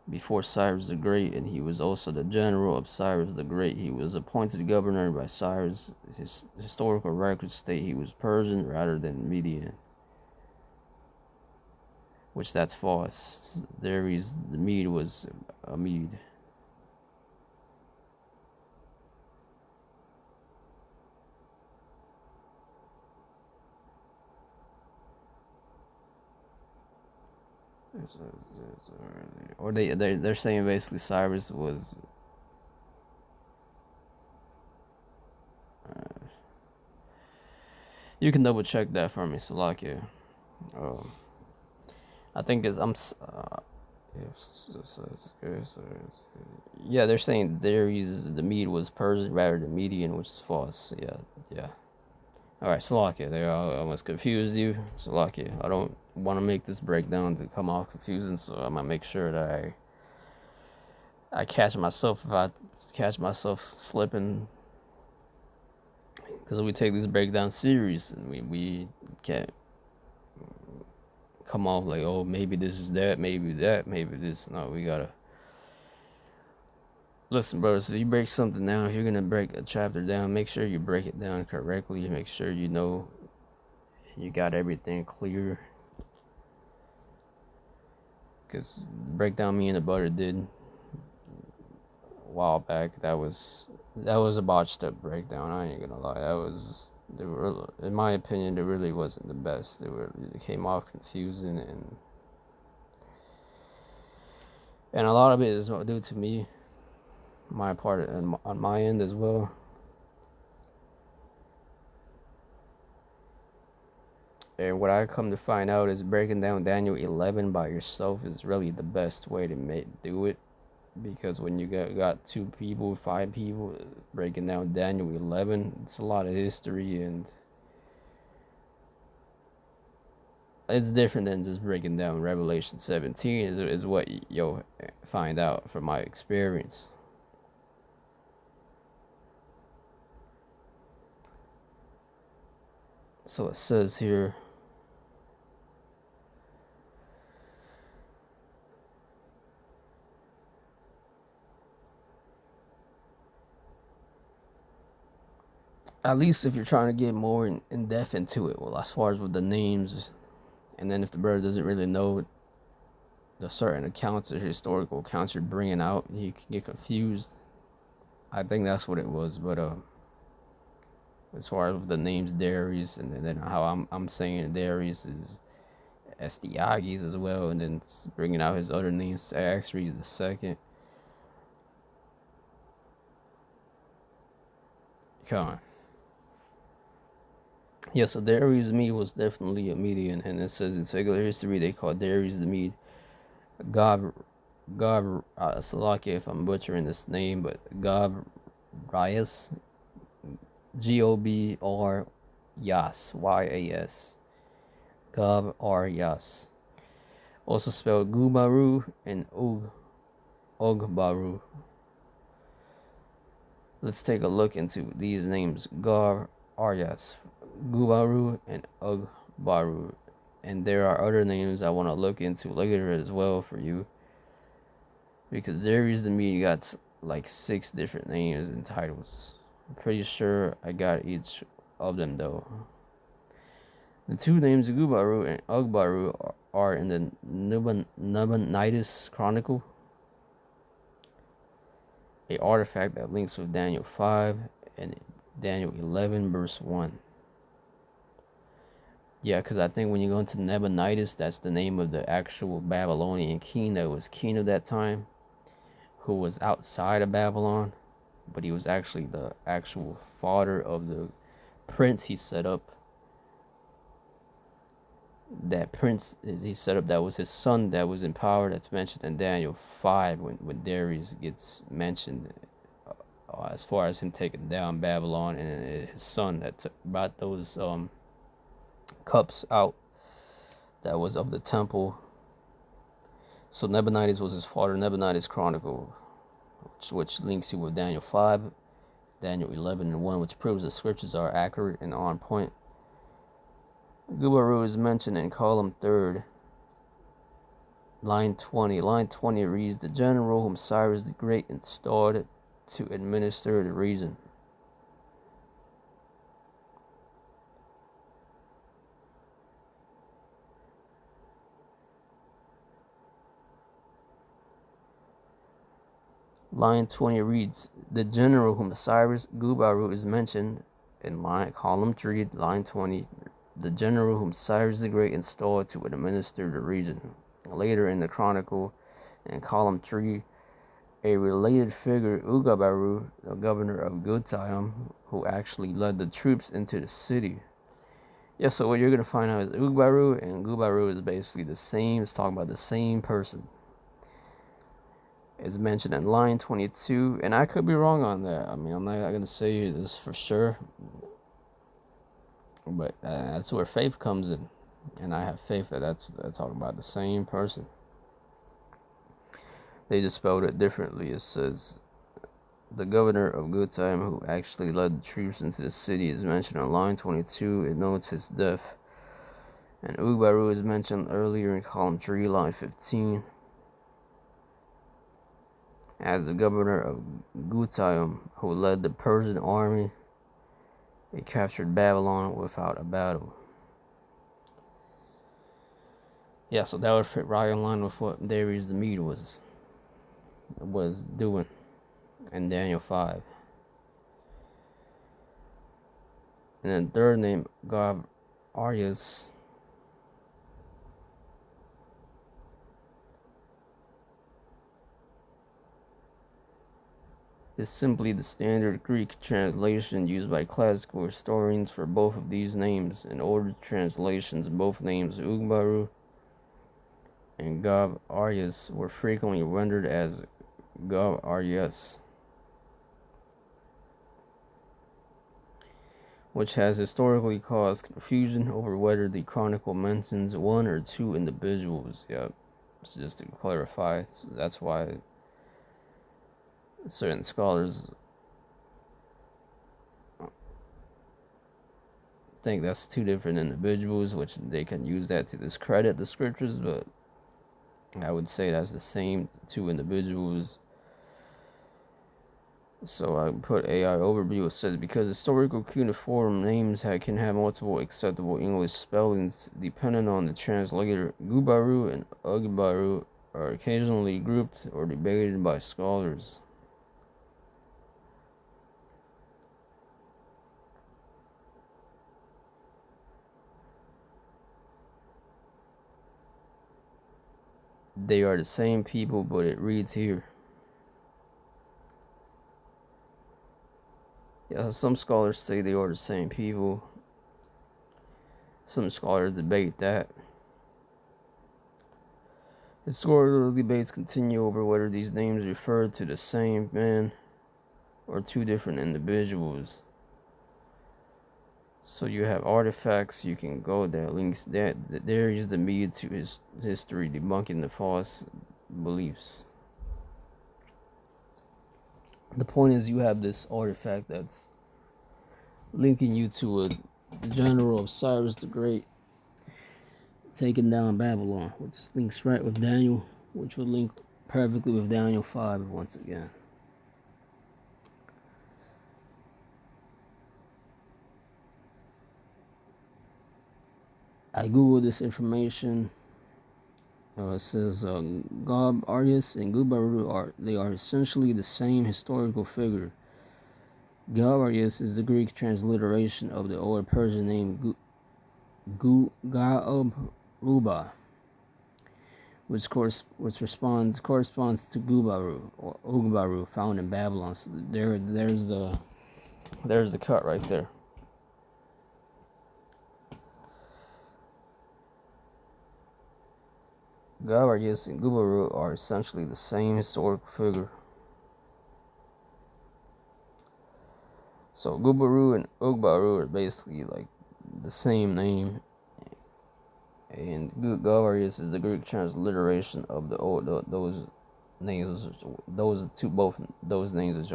Speaker 1: before Cyrus the Great, and he was also the general of Cyrus the Great. He was appointed governor by Cyrus. His historical records state he was Persian rather than Median, which that's false. Darius the Mede was a Mede. Or they're saying basically Cyrus was you can double check that for me, Salakia. I think Yeah, they're saying the Mede was Persian rather than Median, which is false. Yeah, yeah. All right, Slovakia. There, I almost confused you. Slovakia. I don't want to make this breakdown to come off confusing, so I'm gonna make sure that I catch myself if I catch myself slipping, because we take this breakdown serious and we can't come off like, oh, maybe this is that, maybe that, maybe this. No, we gotta listen, brothers. If you break something down, if you're gonna break a chapter down, make sure you break it down correctly. Make sure you know you got everything clear. Because the breakdown me and the brother did a while back, that was a botched up breakdown. I ain't gonna lie. In my opinion, it really wasn't the best. It came off confusing, and a lot of it is due to me, my part on my end as well. And what I come to find out is breaking down Daniel 11 by yourself is really the best way to do it, because when you got 2 people, 5 people breaking down Daniel 11, it's a lot of history, and it's different than just breaking down Revelation 17 is what you'll find out from my experience. So it says here, at least if you're trying to get more in depth into it, well, as far as with the names, and then if the brother doesn't really know the certain accounts or historical accounts you're bringing out, you can get confused. I think that's what it was, but as far as the names Darius, and then how I'm saying Darius is Astyages as well, and then bringing out his other names, Axres the second. Come on. Yeah, so Darius the Mede was definitely a Median, and it says in secular history they call Darius the Mede Gob Salakia if I'm butchering this name, but Gobrias, Gobr Yas, Yas, Gob R Yas, also spelled Gubaru and Ogbaru. Let's take a look into these names: Gob Aryas, Gubaru, and Ogbaru. And there are other names I want to look into later as well for you, because Darius the Mede got like 6 different names and titles. I'm pretty sure I got each of them though. The 2 names Gubaru and Ogbaru are in the Nabonidus Chronicle, a artifact that links with Daniel 5 and Daniel 11 verse 1. Yeah, because I think when you go into Nabonidus, that's the name of the actual Babylonian king that was king of that time, who was outside of Babylon, but he was actually the actual father of the prince he set up. That prince he set up, that was his son that was in power, that's mentioned in Daniel 5 when Darius gets mentioned, as far as him taking down Babylon, and his son that brought those cups out that was of the temple. So Nabonidus was his father. Nabonidus Chronicle, which links you with Daniel 5, Daniel 11 and 1, which proves the scriptures are accurate and on point. Gubaru is mentioned in column 3rd, line 20. Line 20 reads, the general whom Cyrus the Great installed to administer the region. Line 20 reads, the general whom Cyrus Gubaru is mentioned in column 3, line 20. The general whom Cyrus the Great installed to administer the region. Later in the chronicle, in column 3, a related figure, Ugabaru, the governor of Gutayim, who actually led the troops into the city. Yeah, so what you're going to find out is Ugabaru and Gubaru is basically the same. It's talking about the same person. is mentioned in line 22, and I could be wrong on that. I mean, I'm not going to say this for sure, but that's where faith comes in, and I have faith that that's talking about the same person. They just spelled it differently. It says the governor of Gutheim, who actually led the troops into the city, is mentioned on line 22. It notes his death. And Ugbaru is mentioned earlier in column 3, line 15, as the governor of Guthaim, who led the Persian army. It captured Babylon without a battle. Yeah, so that would fit right in line with what Darius the Mede was doing in Daniel 5. And then third name, God Arius, is simply the standard Greek translation used by classical historians for both of these names. In ordered translations, both names, Ugbaru and Gab Arius, were frequently rendered as Gab Arias, which has historically caused confusion over whether the chronicle mentions one or two individuals. Yep, so just to clarify, that's why certain scholars think that's two different individuals, which they can use that to discredit the scriptures, but I would say that's the same two individuals. So I put AI overview. It says because historical cuneiform names can have multiple acceptable English spellings depending on the translator, Gubaru and Ugbaru are occasionally grouped or debated by scholars. They are the same people, but it reads here. Yeah, some scholars say they are the same people. Some scholars debate that. Historical debates continue over whether these names refer to the same man or two different individuals. So you have artifacts you can go that links that there is the Mede to his history, debunking the false beliefs. The point is you have this artifact that's linking you to a general of Cyrus the Great taking down Babylon, which links right with Daniel, which would link perfectly with Daniel 5 once again. I googled this information. It says Gab Arias and Gubaru are essentially the same historical figure. Gab Arias is the Greek transliteration of the old Persian name Ga'ab-Ruba, which corresponds to Gubaru or Ugbaru, found in Babylon. So there's the cut right there. Gab Arias and Gubaru are essentially the same historical figure. So Gubaru and Ugbaru are basically like the same name, and Gab Arias is the Greek transliteration of the old those names. Both those names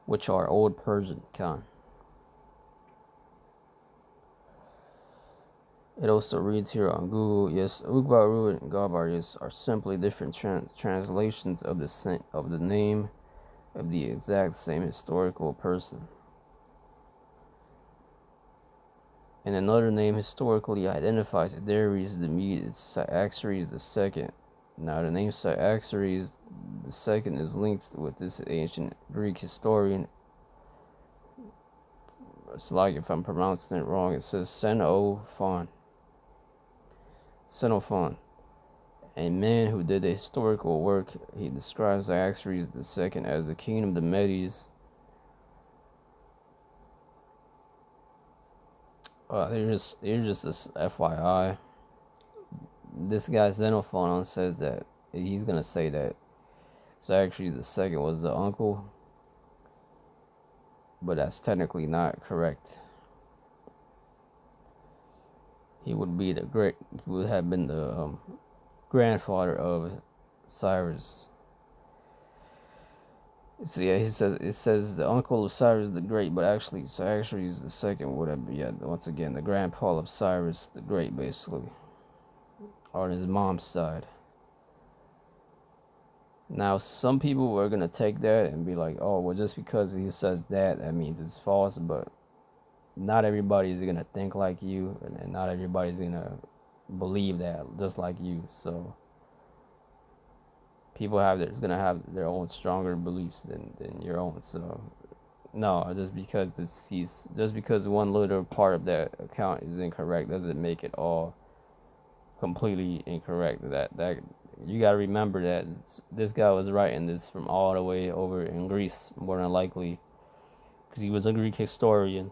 Speaker 1: which are Old Persian kind. It also reads here on Google, yes, Ugbaru and Gab Arias are simply different translations of the name of the exact same historical person. And another name historically identifies Darius the Mede is Cyaxares II. Now the name Cyaxares II is linked with this ancient Greek historian. It's like if I'm pronouncing it wrong, it says Xenophon, a man who did a historical work. He describes Cyaxares II as the king of the Medes. Here's just this FYI. This guy Xenophon says that he's gonna say that Xerxes the second was the uncle, but that's technically not correct. He would be the great. He would have been the grandfather of Cyrus. So yeah, it says the uncle of Cyrus the Great, but actually Xerxes the second would have been, once again, the grandpa of Cyrus the Great, basically, on his mom's side. Now, some people are gonna take that and be like, "Oh, well, just because he says that, that means it's false." But not everybody is gonna think like you, and not everybody's gonna believe that just like you. So people is gonna have their own stronger beliefs than your own. So no, just because one little part of that account is incorrect doesn't make it all completely incorrect. That you gotta remember that this guy was writing this from all the way over in Greece, more than likely, because he was a Greek historian,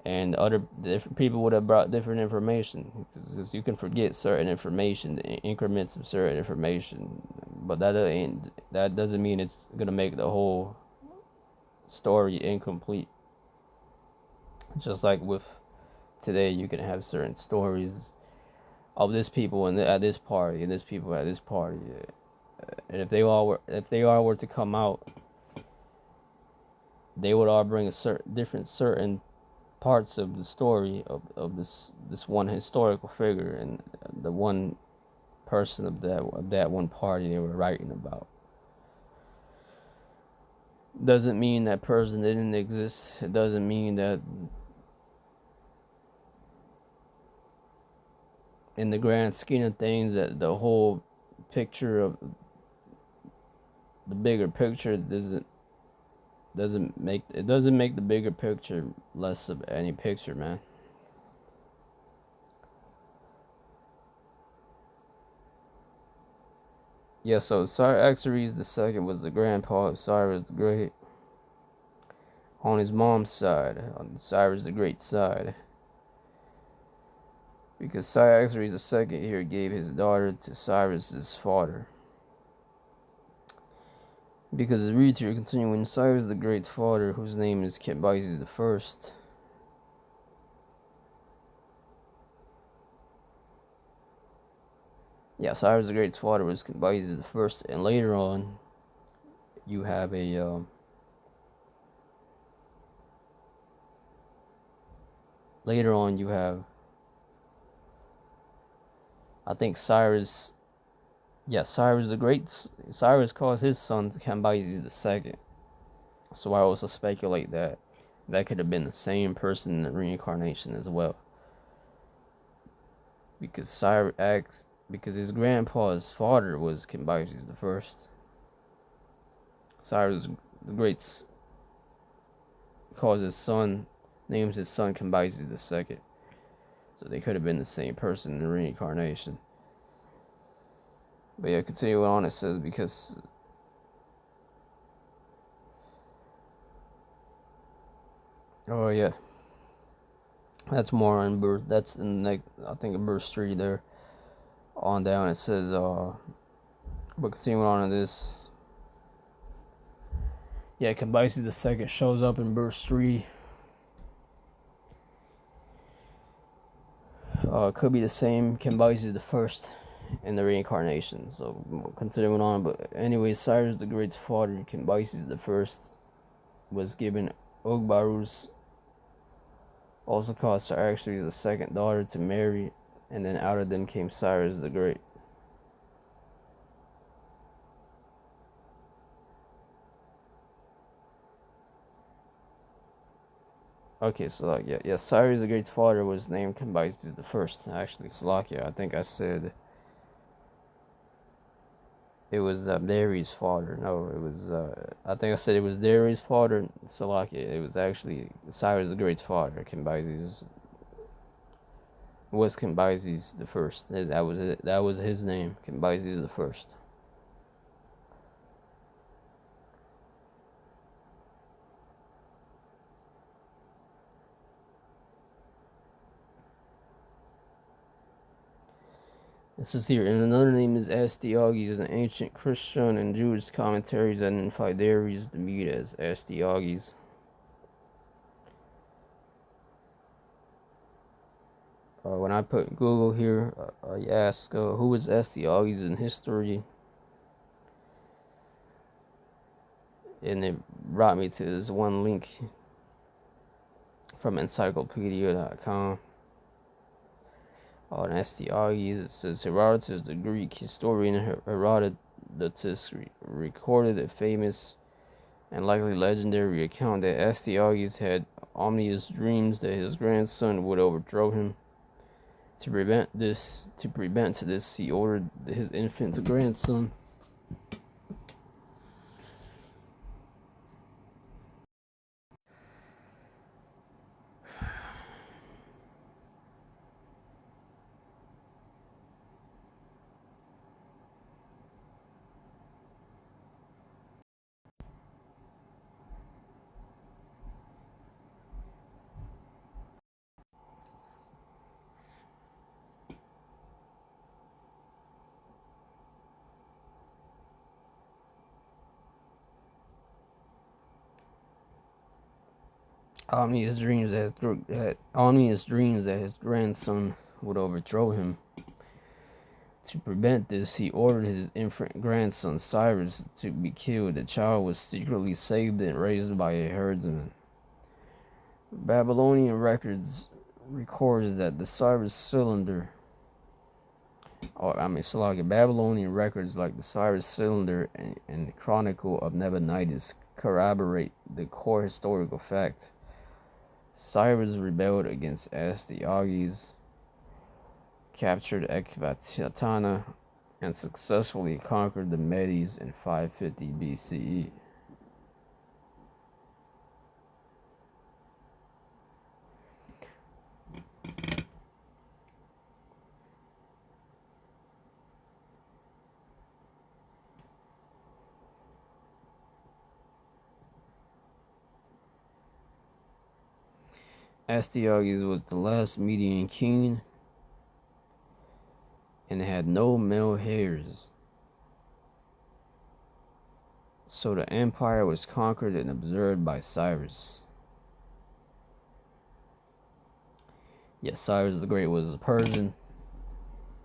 Speaker 1: and other different people would have brought different information, because you can forget certain information, the increments of certain information, but that doesn't mean it's gonna make the whole story incomplete. Just like with today, you can have certain stories of this people and at this party, and this people at this party, and if they all were to come out, they would all bring a certain parts of the story of this one historical figure and the one person of that one party they were writing about. Doesn't mean that person didn't exist. It doesn't mean that in the grand scheme of things that the whole picture of the bigger picture doesn't make the bigger picture less of any picture, man. Yeah, so Xerxes the second was the grandpa of Cyrus the Great on his mom's side, on Cyrus the Great's side. Because Xerxes the second here gave his daughter to Cyrus's father. Because it reads here, continuing, Cyrus the Great's father, whose name is Cambyses the First. Yeah, Cyrus the Great's father was Cambyses the First, and later on, you have a later on you have, I think Cyrus. Yeah, Cyrus the Great. Cyrus calls his son Cambyses the Second. So I also speculate that that could have been the same person in the reincarnation as well. Because because his grandpa's father was Cambyses the First. Cyrus the Great calls his son, names his son Cambyses the Second. So they could have been the same person in the reincarnation. But yeah, continuing on, it says because. Oh yeah, that's more in verse. That's in I think in verse 3 there. On down it says but continuing on in this. Yeah, Cambyses the second shows up in verse 3. Could be the same Cambyses the first in the reincarnation. So continuing on, but anyway, Cyrus the Great's father, Cambyses the first, was given Ogbarus, also called Xerxes the second daughter, to marry, and then out of them came Cyrus the Great. Okay, so yeah, Cyrus the Great's father was named Cambyses the first. Actually, Salakia, I think I said it was Darius' father. No, it was I think I said it was Darius' father. Salakia, it was actually Cyrus the Great's father. Cambyses was Cambyses the first. That was it. That was his name, Cambyses the first. This is here. And another name is Astyages. An ancient Christian and Jewish commentaries identify Darius the Mede as Astyages. When I put Google here, I ask who is Astyages in history, and it brought me to this one link from encyclopedia.com on Astyages. It says Herodotus, the Greek historian Herodotus, recorded a famous and likely legendary account that Astyages had ominous dreams that his grandson would overthrow him. To prevent this, he ordered his infant grandson ominous dreams that his grandson would overthrow him. To prevent this, he ordered his infant grandson Cyrus to be killed. The child was secretly saved and raised by a herdsman. Babylonian records records that the Cyrus cylinder, Babylonian records like the Cyrus cylinder and the Chronicle of Nabonidus corroborate the core historical fact. Cyrus rebelled against Astyages, captured Ecbatana, and successfully conquered the Medes in 550 BCE. Astyages was the last Median king and had no male heirs. So the empire was conquered and absorbed by Cyrus. Yes, Cyrus the Great was a Persian.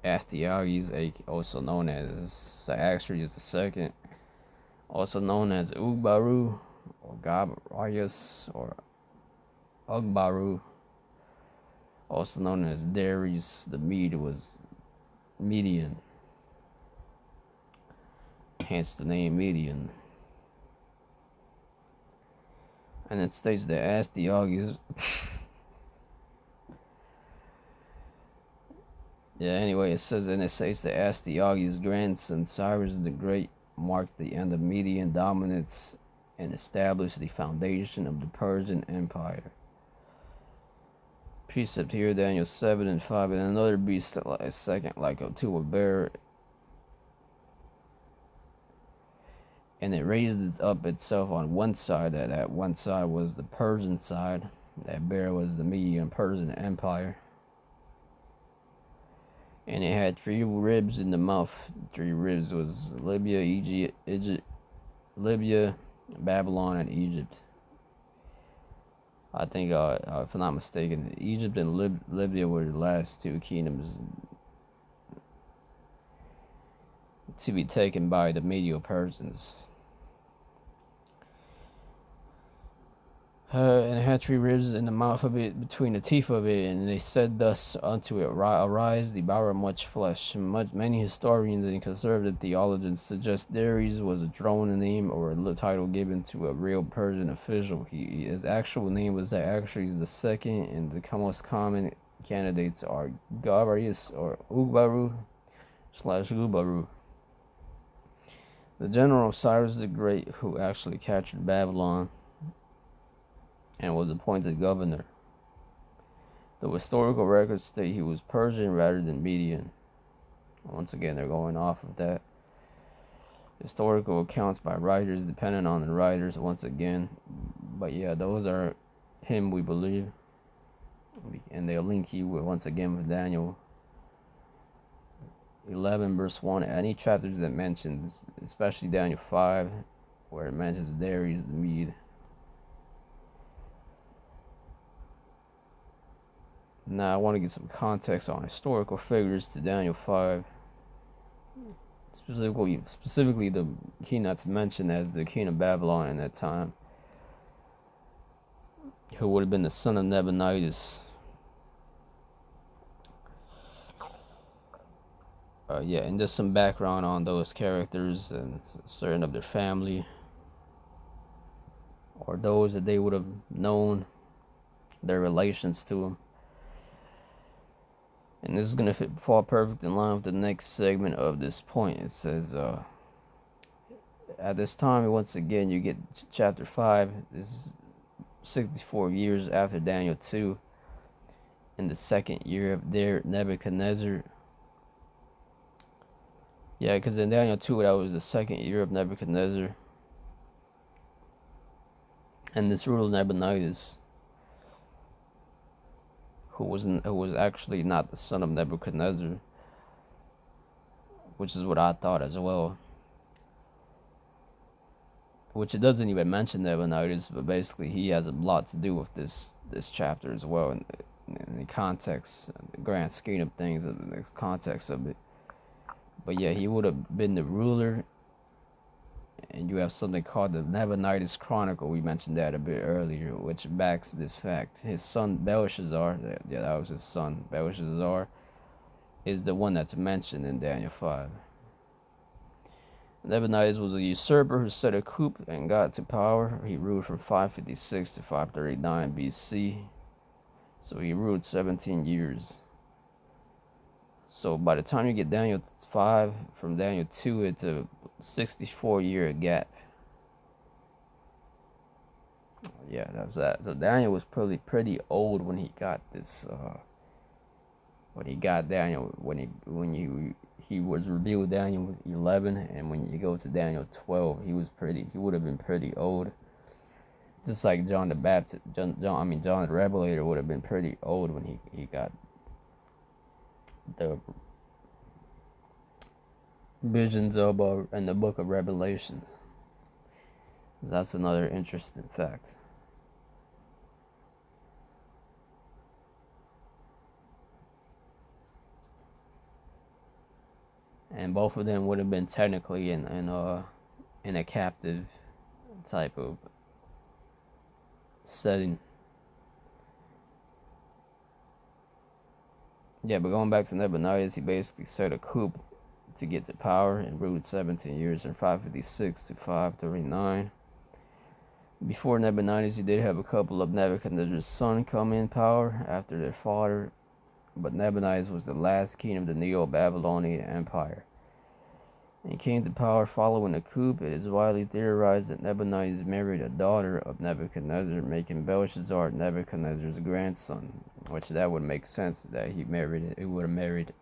Speaker 1: Astyages, also known as Cyaxares II, also known as Ugbaru or Gabarius or Ugbaru, also known as Darius the Mede, was Median, hence the name Median. And it states that Astyages it states that Astyages' grandson Cyrus the Great marked the end of Median dominance and established the foundation of the Persian Empire. Precept here, Daniel 7 and 5, and another beast a second like unto a bear, and it raised up itself on one side. That one side was the Persian side. That bear was the Median Persian Empire. And it had 3 ribs in the mouth. 3 ribs was Libya, Babylon, and Egypt. I think, if I'm not mistaken, Egypt and Libya were the last 2 kingdoms to be taken by the Medo-Persians. And it had 3 ribs in the mouth of it, between the teeth of it, and they said thus unto it, Arise, devour much flesh. Many historians and conservative theologians suggest Darius was a thrown name or a title given to a real Persian official. His actual name was Cyaxares II, and the most common candidates are Gabarius or Ugbaru/Gubaru. The general Cyrus the Great, who actually captured Babylon and was appointed governor. The historical records state he was Persian rather than Median. Once again, they're going off of that. Historical accounts by writers, depending on the writers, once again. But yeah, those are him, we believe. And they'll link you once again with Daniel 11 verse 1, any chapters that mentions, especially Daniel 5, where it mentions Darius the Mede. Now I want to get some context on historical figures to Daniel 5, specifically the king that's mentioned as the king of Babylon in that time, who would have been the son of Nabonidus. And just some background on those characters and certain of their family, or those that they would have known, their relations to him. And this is going to fall perfect in line with the next segment of this point. It says, at this time, once again, you get chapter 5. This is 64 years after Daniel 2, in the second year of their Nebuchadnezzar. Yeah, because in Daniel 2, that was the second year of Nebuchadnezzar. And this ruler Nabonidus, who was actually not the son of Nebuchadnezzar, which is what I thought as well. Which it doesn't even mention Nabonidus, but basically he has a lot to do with this chapter as well, in the context, the grand scheme of things, in the context of it. But yeah, he would have been the ruler, and you have something called the Nabonidus Chronicle. We mentioned that a bit earlier, which backs this fact. His son Belshazzar, that was his son, Belshazzar, is the one that's mentioned in Daniel 5. Nabonidus was a usurper who set a coup and got to power. He ruled from 556 to 539 BC. So he ruled 17 years. So by the time you get Daniel 5 from Daniel 2, it's a 64-year gap. Yeah, that's that. So Daniel was pretty old when he got this. When he got Daniel, when he was revealed Daniel 11, and when you go to Daniel 12, he would have been pretty old. Just like John the Baptist, John the Revelator would have been pretty old when he got the visions of in the book of Revelations. That's another interesting fact. And both of them would have been technically in a captive type of setting. Yeah, but going back to Nabonidus, he basically set a coup to get to power and ruled 17 years from 556 to 539. Before Nabonidus, he did have a couple of Nebuchadnezzar's sons come in power after their father, but Nabonidus was the last king of the Neo-Babylonian Empire. And he came to power following a coup. It is widely theorized that Nabonidus married a daughter of Nebuchadnezzar, making Belshazzar Nebuchadnezzar's grandson, which that would make sense that he would have married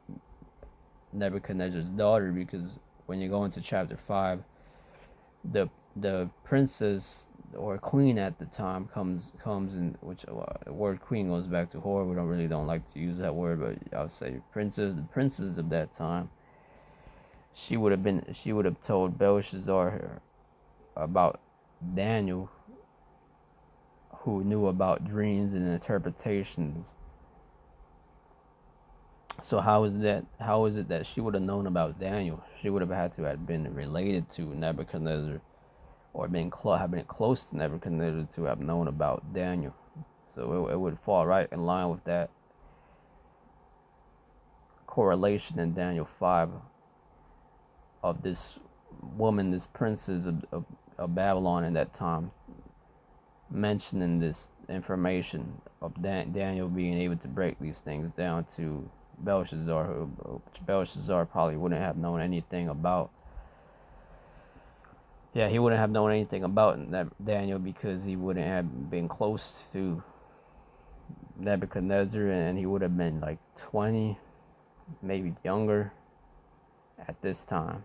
Speaker 1: Nebuchadnezzar's daughter, because when you go into chapter 5, the princess or queen at the time comes in, which the word queen goes back to whore. We don't like to use that word, but I'll say the princess of that time. She would have told Belshazzar about Daniel, who knew about dreams and interpretations. So how is it that she would have known about Daniel? She would have had to have been related to Nebuchadnezzar, or have been close to Nebuchadnezzar to have known about Daniel. So it would fall right in line with that correlation in Daniel 5 of this woman, this princess of Babylon in that time, mentioning this information of Daniel being able to break these things down to Belshazzar, which Belshazzar probably wouldn't have known anything about. Yeah, he wouldn't have known anything about Daniel, because he wouldn't have been close to Nebuchadnezzar, and he would have been like 20, maybe younger at this time.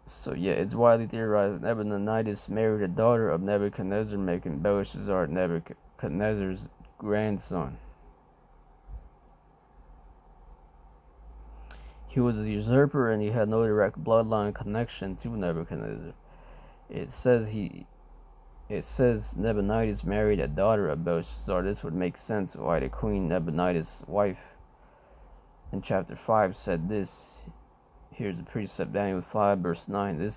Speaker 1: So yeah, it's widely theorized Nabonidus married a daughter of Nebuchadnezzar, making Belshazzar Nebuchadnezzar's grandson. He was a usurper and he had no direct bloodline connection to Nebuchadnezzar. It says Nabonidus married a daughter of Belshazzar. This would make sense why the queen Nabonidus' wife in chapter 5 said this. Here's a precept, Daniel 5, verse 9.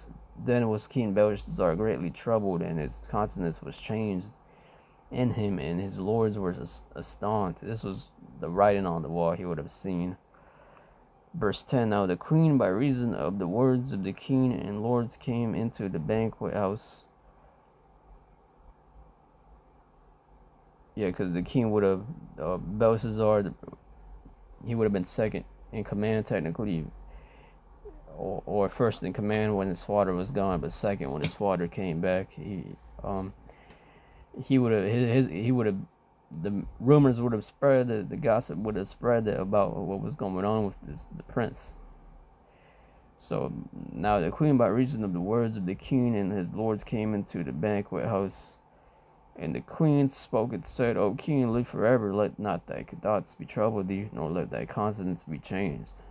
Speaker 1: Then was King Belshazzar greatly troubled, and his countenance was changed in him, and his lords were astonished. This was the writing on the wall he would have seen. Verse 10, now the queen, by reason of the words of the king and lords, came into the banquet house. Yeah, because the king would have, Belshazzar, he would have been second in command technically, or first in command when his father was gone, but second when his father came back. He would have, the rumors would have spread, the gossip would have spread about what was going on with the prince. So now the queen, by reason of the words of the king and his lords, came into the banquet house. And the queen spoke and said, O king, live forever. Let not thy thoughts be troubled thee, nor let thy countenance be changed.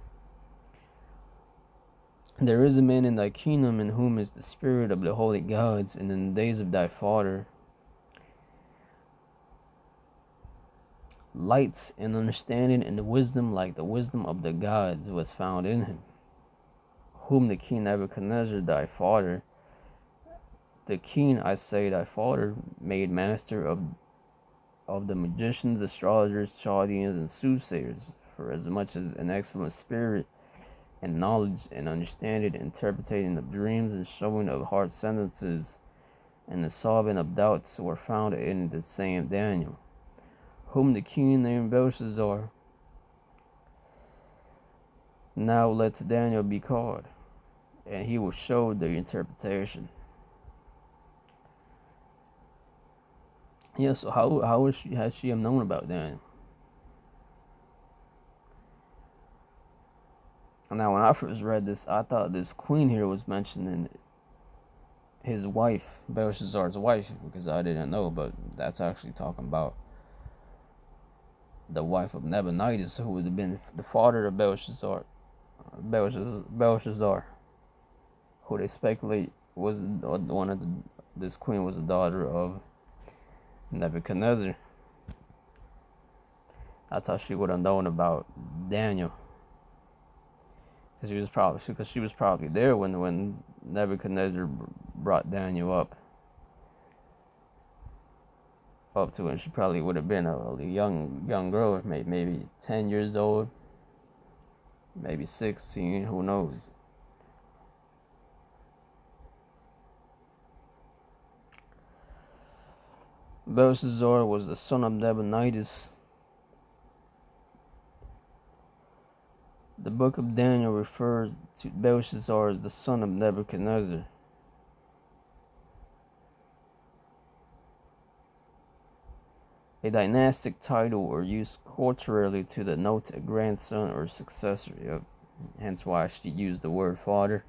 Speaker 1: There is a man in thy kingdom in whom is the spirit of the holy gods, and in the days of thy father light and understanding and the wisdom like the wisdom of the gods was found in him, whom the king Nebuchadnezzar thy father, the king, I say, thy father, made master of the magicians, astrologers, Chaldeans, and soothsayers, for as much as an excellent spirit and knowledge and understanding, interpreting of dreams and showing of hard sentences, and the solving of doubts were found in the same Daniel, whom the king named Belshazzar. Now let Daniel be called, and he will show the interpretation. Yeah, so how has she have known about Daniel? Now, when I first read this, I thought this queen here was mentioning his wife, Belshazzar's wife, because I didn't know, but that's actually talking about the wife of Nabonidus, who would have been the father of Belshazzar, who they speculate was one of this queen was the daughter of Nebuchadnezzar. That's how she would have known about Daniel, because she was probably there when Nebuchadnezzar brought Daniel up to him. She probably would have been a young girl, maybe 10 years old, maybe 16, who knows. Belshazzar was the son of Nabonidus. The book of Daniel refers to Belshazzar as the son of Nebuchadnezzar. A dynastic title or used culturally to denote a grandson or successor. Hence why she used the word father.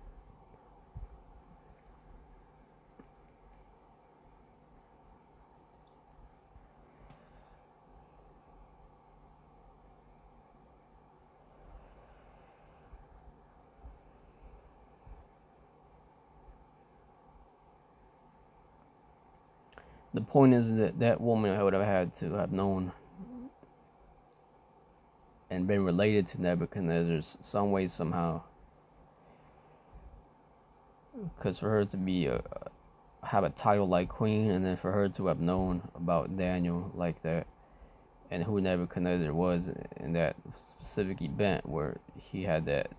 Speaker 1: The point is that woman would have had to have known and been related to Nebuchadnezzar some way, somehow. Because for her to be have a title like queen, and then for her to have known about Daniel like that, and who Nebuchadnezzar was in that specific event where he had that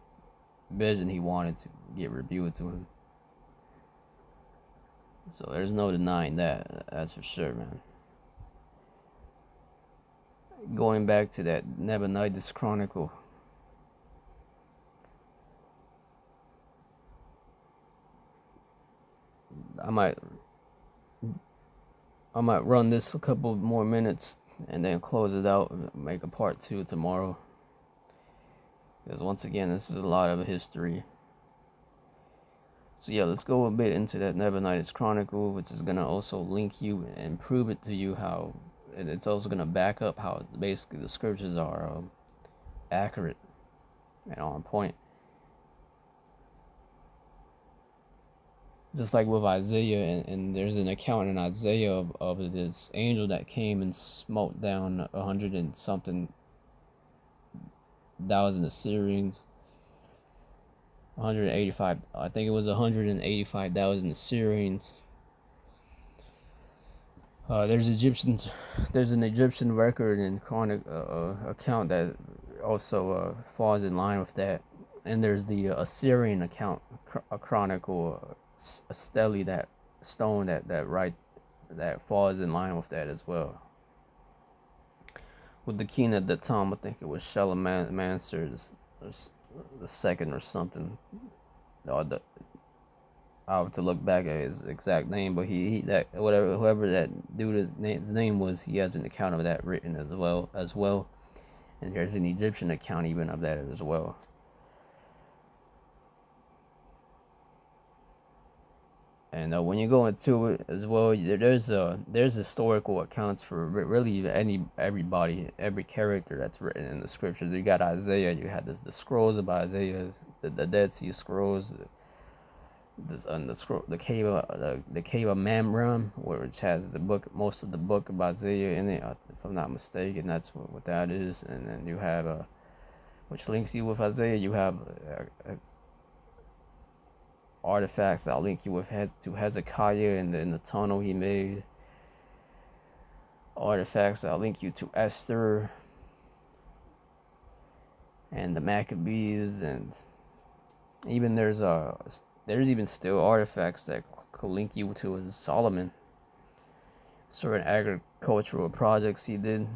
Speaker 1: vision he wanted to get revealed to him. So there's no denying that. That's for sure, man. Going back to that Nabonidus Chronicle. I might run this a couple more minutes and then close it out, make a part 2 tomorrow. Because once again, this is a lot of history. So yeah, let's go a bit into that Nabonidus Chronicle, which is going to also link you and prove it to you how and it's also gonna back up how basically the scriptures are accurate and on point. Just like with Isaiah, and there's an account in Isaiah of this angel that came and smote down 100 and something thousand Assyrians. 185, I think it was 185,000 Assyrians. There's an Egyptian record and chronic account that also falls in line with that, and there's the Assyrian account, a chronicle, a stele, that stone that falls in line with that as well. With the king at the time, I think it was Shalmaneser the second or something. I have to look back at his exact name, but he that whoever that dude's name was, he has an account of that written as well, and there's an Egyptian account even of that as well. And when you go into it as well, there's historical accounts for really everybody, every character that's written in the scriptures. You got Isaiah, you had the scrolls of Isaiah, the Dead Sea Scrolls, the cave of Mamre, which has most of the book of Isaiah in it, if I'm not mistaken. That's what that is. And then you have which links you with Isaiah. You have artifacts that link you with to Hezekiah and in the tunnel he made. Artifacts that link you to Esther and the Maccabees, and even there's even still artifacts that could link you to Solomon. Certain agricultural projects he did,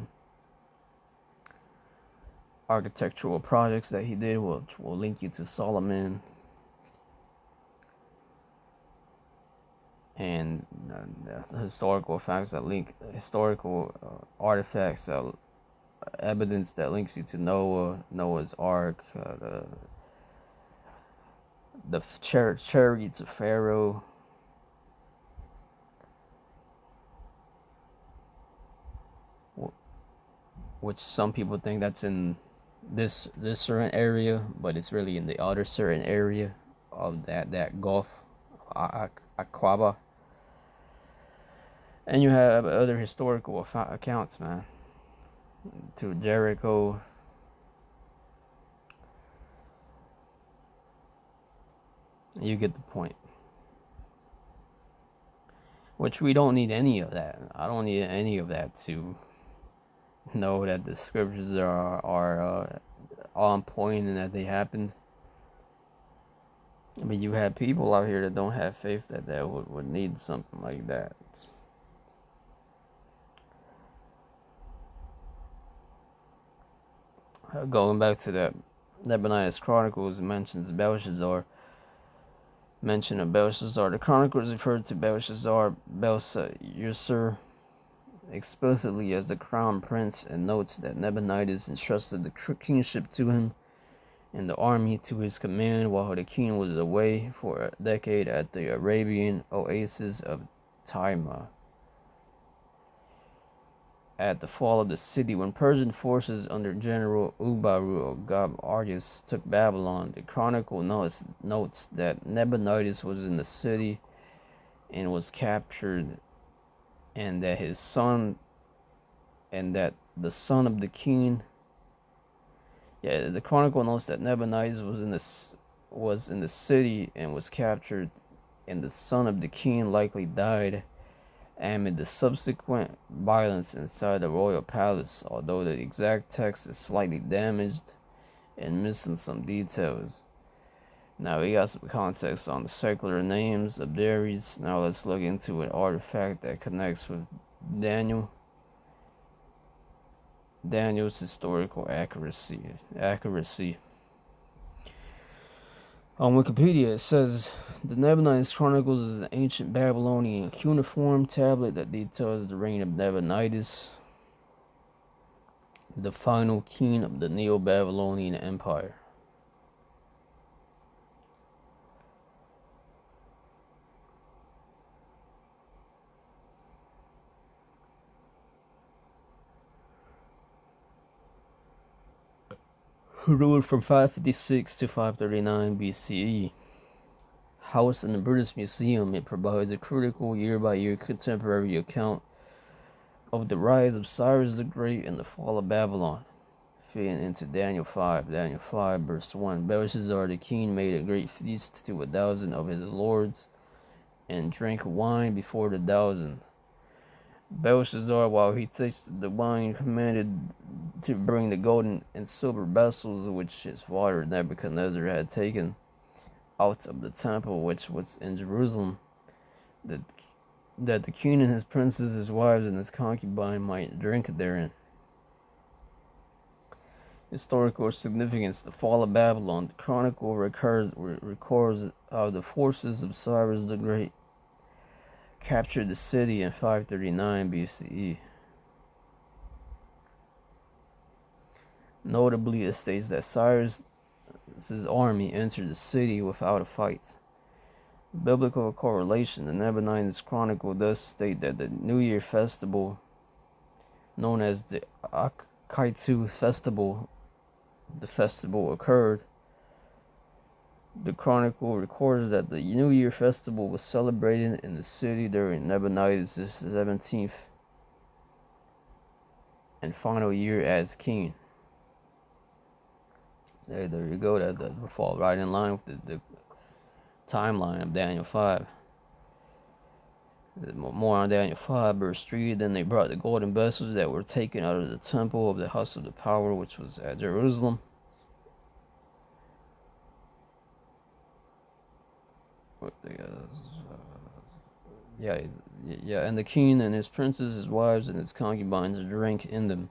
Speaker 1: architectural projects that he did, which will link you to Solomon. And historical facts that link, historical artifacts, evidence that links you to Noah's Ark, the chariots of Pharaoh. Which some people think that's in this certain area, but it's really in the other certain area of that Gulf, Aqaba. And you have other historical accounts, man, to Jericho. You get the point. Which we don't need any of that. I don't need any of that to know that the scriptures are on point and that they happened. But you have people out here that don't have faith that would need something like that. Going back to that Nehemiah's Chronicles, it mentions Belshazzar. Mention of Belshazzar. The chronicles referred to Belshazzar, Belshazzar, explicitly as the crown prince, and notes that Nabonidus entrusted the kingship to him and the army to his command while the king was away for a decade at the Arabian oasis of Taima. At the fall of the city, when Persian forces under General Ubaru Gab-Arius took Babylon, the chronicle notes that Nabonidus was in the city and was captured, and that the son of the king. Yeah, the chronicle notes that Nabonidus was in the city and was captured, and the son of the king likely died amid the subsequent violence inside the royal palace, although the exact text is slightly damaged and missing some details. Now we got some context on the secular names of Darius. Now let's look into an artifact that connects with Daniel's historical accuracy. On Wikipedia, it says the Nabonidus Chronicles is an ancient Babylonian cuneiform tablet that details the reign of Nabonidus, the final king of the Neo-Babylonian Empire. who ruled from 556 to 539 BCE. Housed in the British Museum, it provides a critical year-by-year contemporary account of the rise of Cyrus the Great and the fall of Babylon, fitting into Daniel 5. Daniel 5, verse 1. Belshazzar the king made a great feast to 1,000 of his lords, and drank wine before the 1,000. Belshazzar, while he tasted the wine, commanded to bring the golden and silver vessels which his father Nebuchadnezzar had taken out of the temple which was in Jerusalem, that the king and his princes, his wives, and his concubine might drink therein. Historical significance: the fall of Babylon. The chronicle records how the forces of Cyrus the Great captured the city in 539 BCE. Notably, it states that Cyrus's army entered the city without a fight. Biblical correlation: the Nabonidus Chronicle does state that the New Year festival, known as the Akitu festival, occurred. The Chronicle records that the New Year festival was celebrated in the city during Nabonidus' 17th and final year as king. There you go. That will fall right in line with the timeline of Daniel 5. More on Daniel 5, verse 3. Then they brought the golden vessels that were taken out of the temple of the house of the power, which was at Jerusalem. And the king and his princes, his wives, and his concubines drank in them.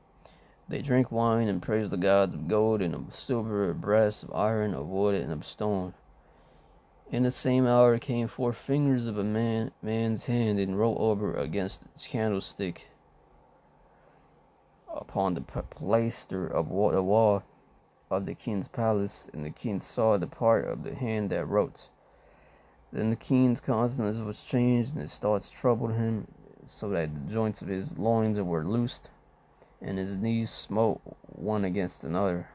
Speaker 1: They drank wine and praised the gods of gold and of silver, of brass, of iron, of wood, and of stone. In the same hour came forth fingers of a man's hand and wrote over against the candlestick upon the plaster of the wall of the king's palace, and the king saw the part of the hand that wrote. Then the king's countenance was changed, and his thoughts troubled him, so that the joints of his loins were loosed, and his knees smote one against another.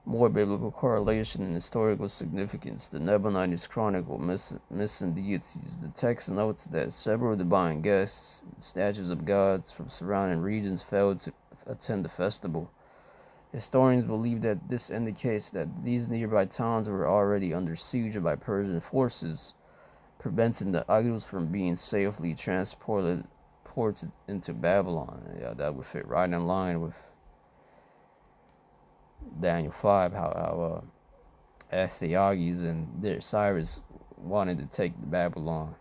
Speaker 1: More biblical correlation and historical significance: the Nabonidus Chronicle, missing deities. The text notes that several divine guests, statues of gods from surrounding regions, failed to attend the festival. Historians believe that this indicates that these nearby towns were already under siege by Persian forces, preventing the idols from being safely transported into Babylon. Yeah, that would fit right in line with Daniel 5, how Astyages and Cyrus wanted to take Babylon.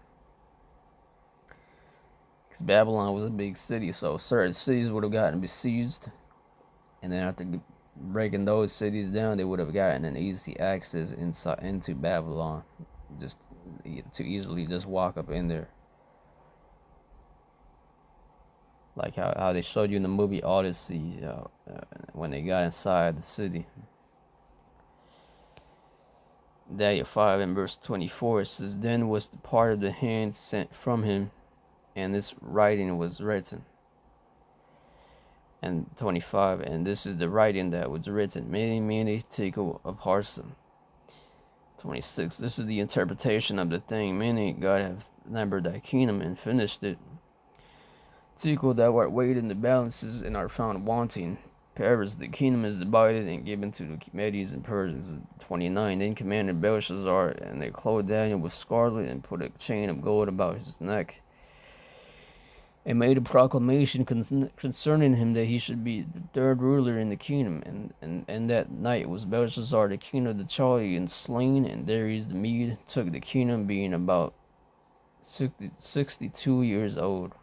Speaker 1: Because Babylon was a big city, so certain cities would have gotten besieged, and then after breaking those cities down, they would have gotten an easy access into Babylon, just to easily just walk up in there. Like how they showed you in the movie Odyssey, when they got inside the city. Daniel 5 and verse 24, it says, Then was the part of the hand sent from him, and this writing was written. And 25, and this is the writing that was written, many tekel upharsin. 26, this is the interpretation of the thing, many God hath numbered thy kingdom and finished it. Tekel, thou art weighed in the balances and are found wanting. Paris, the kingdom is divided and given to the Medes and Persians. 29, then commanded Belshazzar, and they clothed Daniel with scarlet and put a chain of gold about his neck, and made a proclamation concerning him that he should be the third ruler in the kingdom. And that night was Belshazzar, the king of the Chaldeans, slain, and Darius the Mede took the kingdom, being about 62 years old.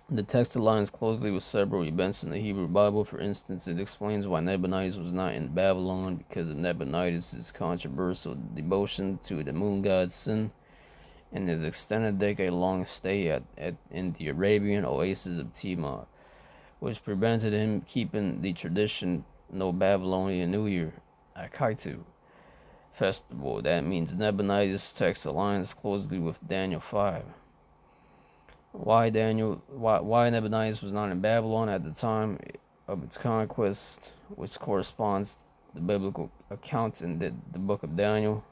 Speaker 1: The text aligns closely with several events in the Hebrew Bible. For instance, it explains why Nabonidus was not in Babylon because of Nabonidus' controversial devotion to the moon god Sin, and his extended decade-long stay in the Arabian oasis of Timah, which prevented him keeping the traditional Babylonian New Year, Akitu festival. That means Nabonidus' text aligns closely with Daniel 5. Why Nabonidus was not in Babylon at the time? of its conquest, which corresponds to the biblical accounts in the book of Daniel.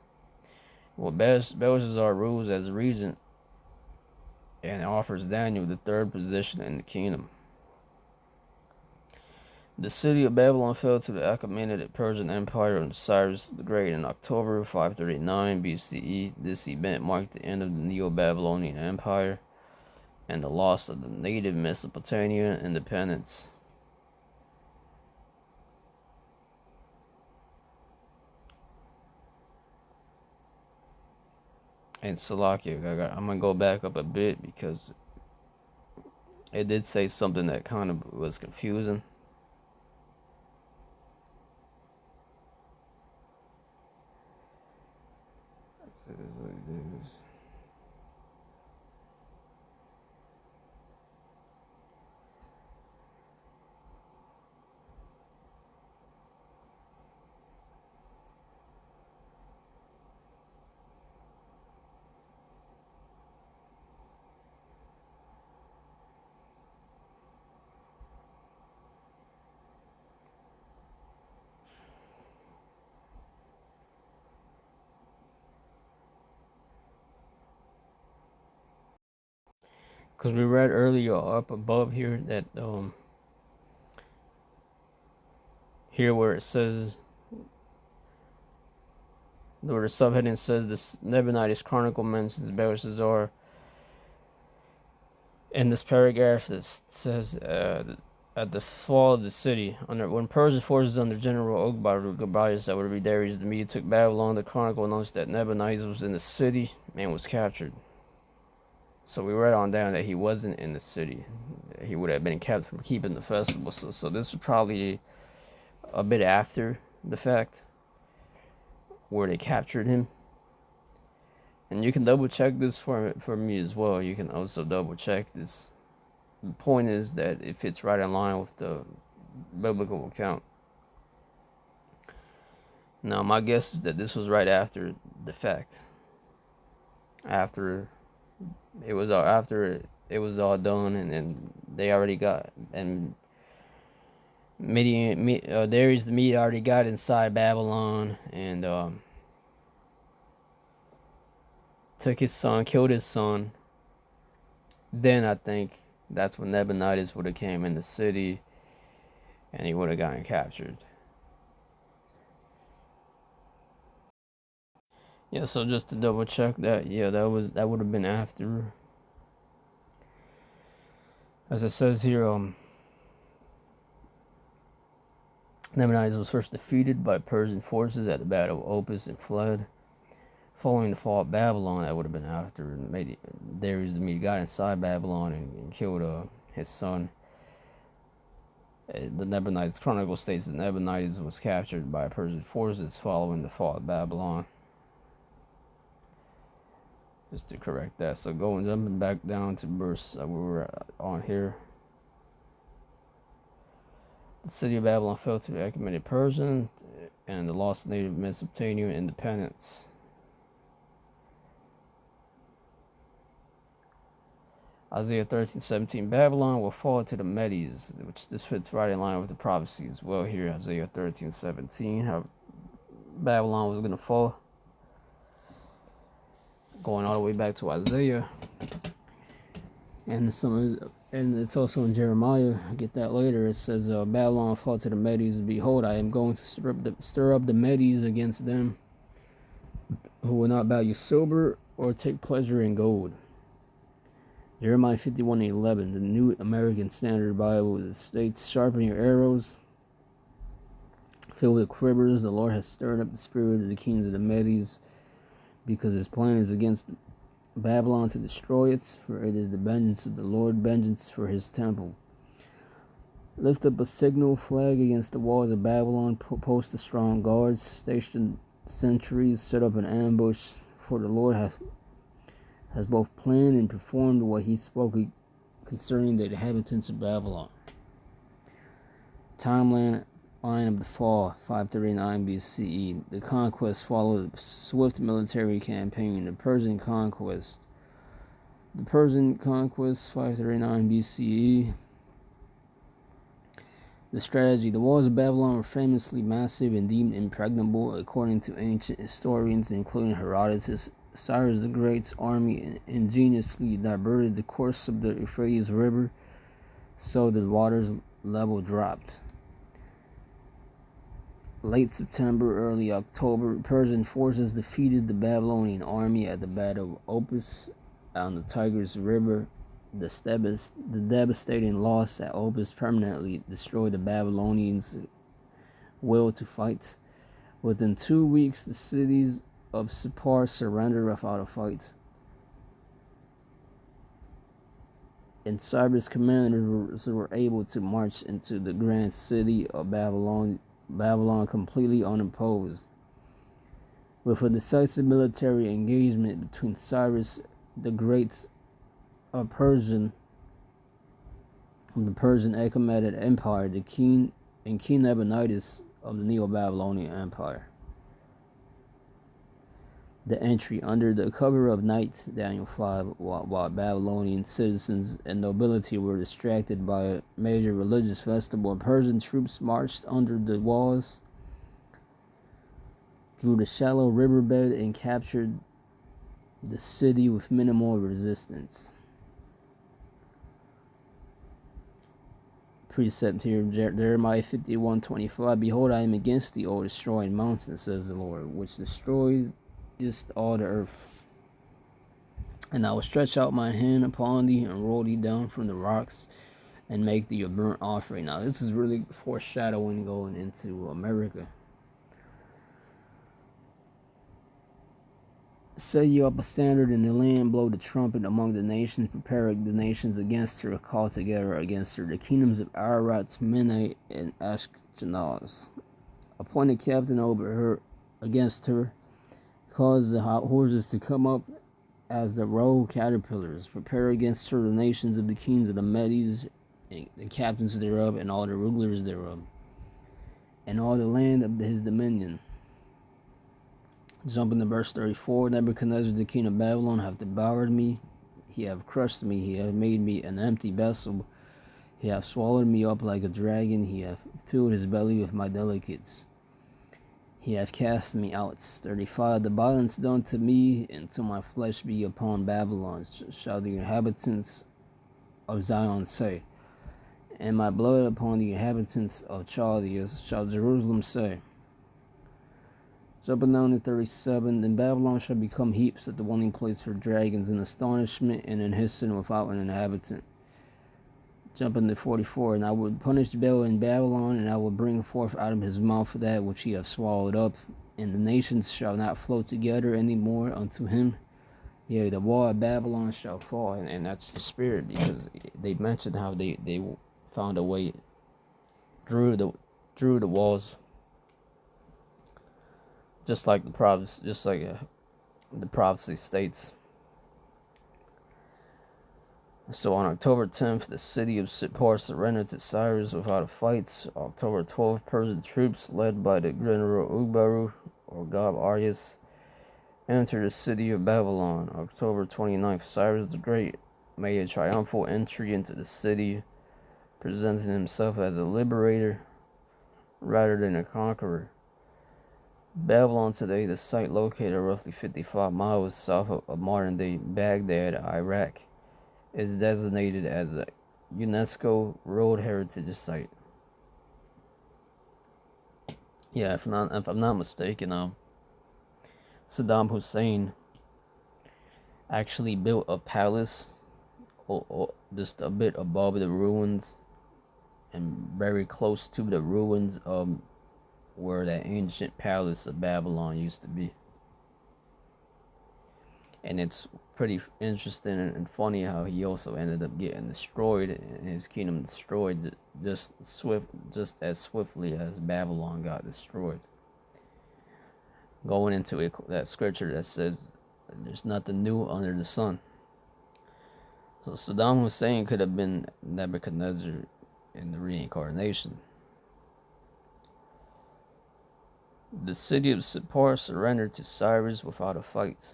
Speaker 1: Well, Belshazzar rules as regent and offers Daniel the third position in the kingdom. The city of Babylon fell to the Achaemenid Persian Empire under Cyrus the Great in October 539 BCE. This event marked the end of the Neo-Babylonian Empire and the loss of the native Mesopotamian independence. And Salakia, I'm going to go back up a bit because it did say something that kind of was confusing. Because we read earlier up above here that here where it says, where the subheading says this Nabonidus Chronicle mentions Belshazzar. In this paragraph that says at the fall of the city, when Persian forces under General Ogbaru that would be Darius the Mede took Babylon, the chronicle announced that Nabonidus was in the city and was captured. So we read on down that he wasn't in the city. He would have been kept from keeping the festival. So this was probably a bit after the fact where they captured him. And you can double check this for me as well. You can also double check this. The point is that it fits right in line with the biblical account. Now, my guess is that this was right after the fact. After it was all done, and they already got, and Darius the Mede already got inside Babylon and took his son, killed his son. Then I think that's when Nabonidus would have came in the city, and he would have gotten captured. Yeah, so just to double check that, yeah, that would have been after. As it says here, Nabonidus was first defeated by Persian forces at the Battle of Opis and fled. Following the fall of Babylon, that would have been after Darius the Mede got inside Babylon and killed his son. The Nabonidus Chronicle states that Nabonidus was captured by Persian forces following the fall of Babylon. Just to correct that. So jumping back down to verse we were on here. The city of Babylon fell to the Achaemenid Persian and the lost native Mesopotamian independence. Isaiah 13:17, Babylon will fall to the Medes, which this fits right in line with the prophecy as well here. Isaiah 13:17, how Babylon was going to fall. Going all the way back to Isaiah. And it's also in Jeremiah. I'll get that later. It says, Babylon fall to the Medes. Behold, I am going to stir up the Medes against them, who will not value silver or take pleasure in gold. Jeremiah 51:11, the New American Standard Bible, states, sharpen your arrows, fill with quivers. The Lord has stirred up the spirit of the kings of the Medes, because his plan is against Babylon to destroy it, for it is the vengeance of the Lord, vengeance for his temple. Lift up a signal flag against the walls of Babylon, post a strong guards, station sentries, set up an ambush, for the Lord has both planned and performed what he spoke concerning the inhabitants of Babylon. Timeline of the fall, 539 BCE. The conquest followed a swift military campaign. The Persian conquest, 539 BCE. The strategy. The walls of Babylon were famously massive and deemed impregnable, according to ancient historians, including Herodotus. Cyrus the Great's army ingeniously diverted the course of the Euphrates River so the water's level dropped. Late September, early October, Persian forces defeated the Babylonian army at the Battle of Opis on the Tigris River. The devastating loss at Opis permanently destroyed the Babylonians' will to fight. Within 2 weeks, the cities of Sippar surrendered without a fight, and Cyrus' commanders were able to march into the grand city of Babylon completely unopposed. With a decisive military engagement between Cyrus the Great of the Persian Achaemenid Empire, and King Nabonidus of the Neo-Babylonian Empire. The entry under the cover of night, Daniel 5, while Babylonian citizens and nobility were distracted by a major religious festival, Persian troops marched under the walls through the shallow riverbed and captured the city with minimal resistance. Precept here, Jeremiah 51:25. Behold, I am against thee, O destroying mountain, says the Lord, which destroys all the earth. And I will stretch out my hand upon thee and roll thee down from the rocks and make thee a burnt offering. Now, this is really foreshadowing going into America. Set you up a standard in the land, blow the trumpet among the nations, prepare the nations against her, call together against her the kingdoms of Ararat, Mene, and Ashkenaz. Appoint a captain over her against her, cause the hot horses to come up as the roe caterpillars. Prepare against her the nations of the kings of the Medes, and the captains thereof, and all the rulers thereof, and all the land of his dominion. Jumping to verse 34, Nebuchadnezzar the king of Babylon hath devoured me, he hath crushed me, he hath made me an empty vessel, he hath swallowed me up like a dragon, he hath filled his belly with my delicates, he hath cast me out. 35, the violence done to me and to my flesh be upon Babylon, shall the inhabitants of Zion say, and my blood upon the inhabitants of Chaldea shall Jerusalem say. Jumping down to 37, then Babylon shall become heaps at the dwelling place for dragons, in astonishment and in hissing without an inhabitant. Jumping to 44, and I will punish Bel in Babylon, and I will bring forth out of his mouth that which he hath swallowed up, and the nations shall not flow together any more unto him. Yea, the wall of Babylon shall fall, and that's the spirit, because they mentioned how they found a way through the walls. Just like the prophecy states. So on October 10th, the city of Sippar surrendered to Cyrus without a fight. October 12th, Persian troops led by the general Ugbaru or Gab Arius entered the city of Babylon. October 29th, Cyrus the Great made a triumphal entry into the city, presenting himself as a liberator rather than a conqueror. Babylon today, the site located roughly 55 miles south of modern-day Baghdad, Iraq, is designated as a UNESCO World Heritage Site. Yeah, if I'm not mistaken, Saddam Hussein actually built a palace just a bit above the ruins and very close to the ruins of where that ancient palace of Babylon used to be. And it's pretty interesting and funny how he also ended up getting destroyed, and his kingdom destroyed just as swiftly as Babylon got destroyed. Going into that scripture that says there's nothing new under the sun. So Saddam Hussein could have been Nebuchadnezzar in the reincarnation. The city of Sippar surrendered to Cyrus without a fight.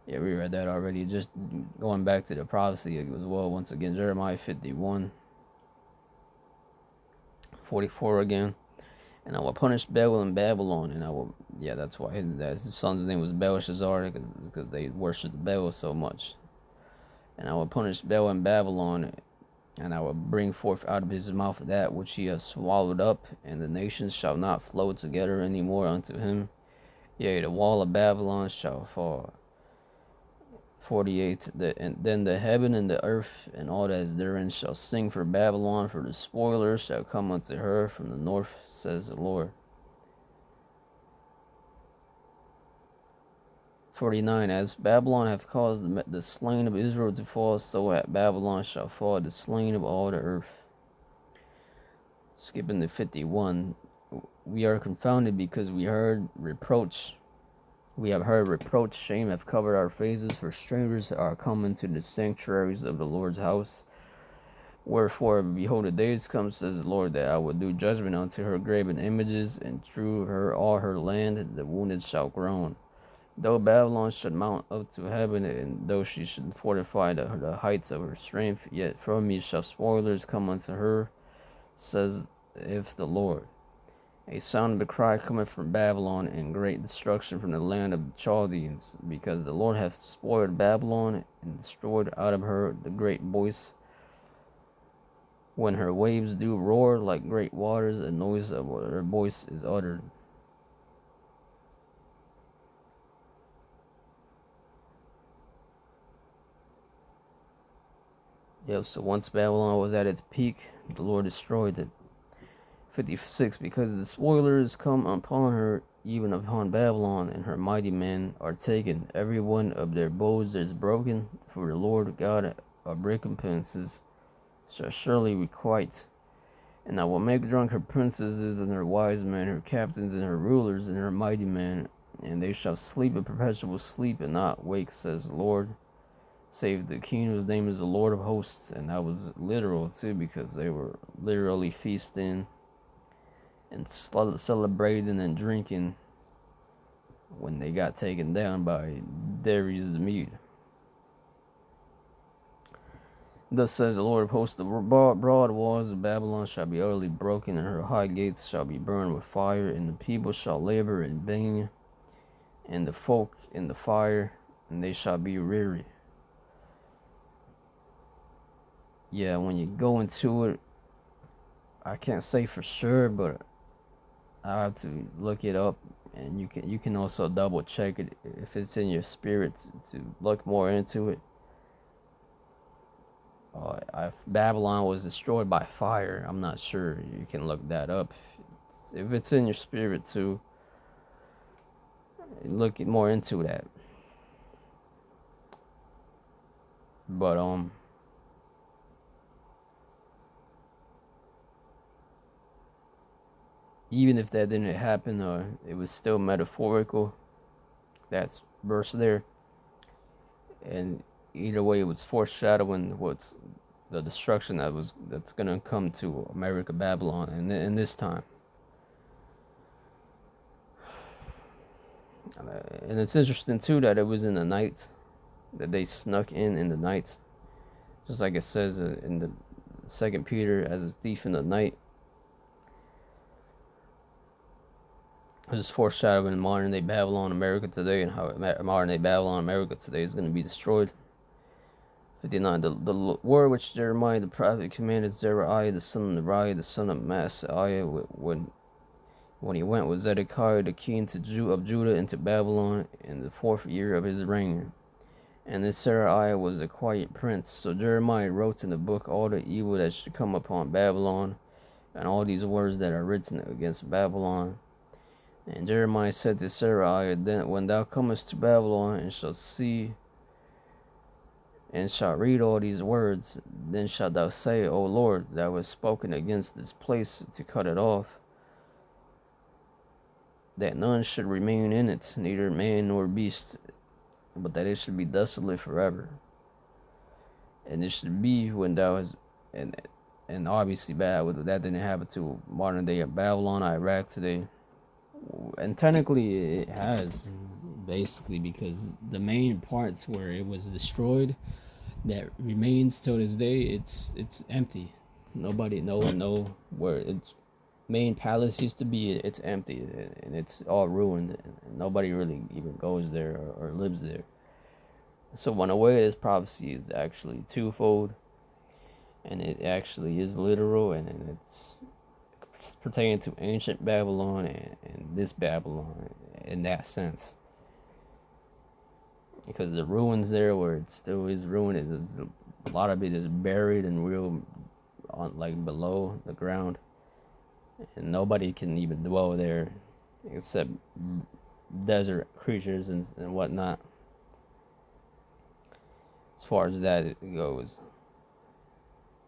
Speaker 1: Yeah, we read that already. Just going back to the prophecy as well. Once again, Jeremiah 51. 44 again. And I will punish Babel and Babylon, and I will, yeah, that's why his son's name was Belshazzar, because they worshipped Babel so much. And I will punish Babel and Babylon, and I will bring forth out of his mouth that which he has swallowed up, and the nations shall not flow together any more unto him. Yea, the wall of Babylon shall fall. 48. And then the heaven and the earth and all that is therein shall sing for Babylon, for the spoilers shall come unto her from the north, says the Lord. 49. As Babylon hath caused the slain of Israel to fall, so at Babylon shall fall the slain of all the earth. Skipping to 51. We are confounded because we heard reproach. We have heard reproach, shame hath covered our faces, for strangers are come into the sanctuaries of the Lord's house. Wherefore, behold, the days come, says the Lord, that I will do judgment unto her graven images, and through her all her land the wounded shall groan. Though Babylon should mount up to heaven, and though she should fortify the heights of her strength, yet from me shall spoilers come unto her, says if the Lord. A sound of the cry cometh from Babylon, and great destruction from the land of the Chaldeans, because the Lord hath spoiled Babylon, and destroyed out of her the great voice. When her waves do roar like great waters, a noise of her voice is uttered. Yep, so once Babylon was at its peak, the Lord destroyed it. 56. Because the spoilers come upon her, even upon Babylon, and her mighty men are taken. Every one of their bows is broken, for the Lord God of recompenses shall surely requite. And I will make drunk her princesses and her wise men, her captains and her rulers and her mighty men, and they shall sleep a perpetual sleep and not wake, says the Lord, save the king whose name is the Lord of hosts. And that was literal too, because they were literally feasting and celebrating and drinking when they got taken down by Darius the Mede. Thus says the Lord of hosts, the broad walls of Babylon shall be utterly broken, and her high gates shall be burned with fire, and the people shall labor in vain, and the folk in the fire, and they shall be weary. Yeah, when you go into it, I can't say for sure, but I have to look it up, and you can also double check it if it's in your spirit to look more into it. If Babylon was destroyed by fire, I'm not sure. You can look that up. If it's in your spirit to look more into that. But even if that didn't happen, or it was still metaphorical, that's verse there. And either way, it was foreshadowing what's the destruction that's gonna come to America, Babylon, and in this time. And it's interesting too that it was in the night, that they snuck in the night, just like it says in the 2 Peter, as a thief in the night. It's just foreshadowing modern day Babylon, America today, and how modern day Babylon, America today is going to be destroyed. 59. The word which Jeremiah the prophet commanded Zechariah the son of Neriah the son of Maaseiah when he went with Zedekiah the king of Judah into Babylon in the 4th year of his reign. And this Zechariah was a quiet prince. So Jeremiah wrote in the book all the evil that should come upon Babylon, and all these words that are written against Babylon. And Jeremiah said to Zechariah, then when thou comest to Babylon and shalt see and shalt read all these words, then shalt thou say, O Lord, thou hast spoken against this place to cut it off, that none should remain in it, neither man nor beast, but that it should be desolate forever. And it should be when thou hast, and obviously that didn't happen to modern day Babylon, Iraq today. And technically it has, basically, because the main parts where it was destroyed that remains till this day, it's empty. No one know where it's main palace used to be, it's empty and it's all ruined. And nobody really even goes there or lives there. So in a way, this prophecy is actually twofold, and it actually is literal, and it's pertaining to ancient Babylon and this Babylon in that sense. Because the ruins there, where it still is ruined, is a lot of it is buried and real, on like below the ground, and nobody can even dwell there, except desert creatures and whatnot. As far as that goes,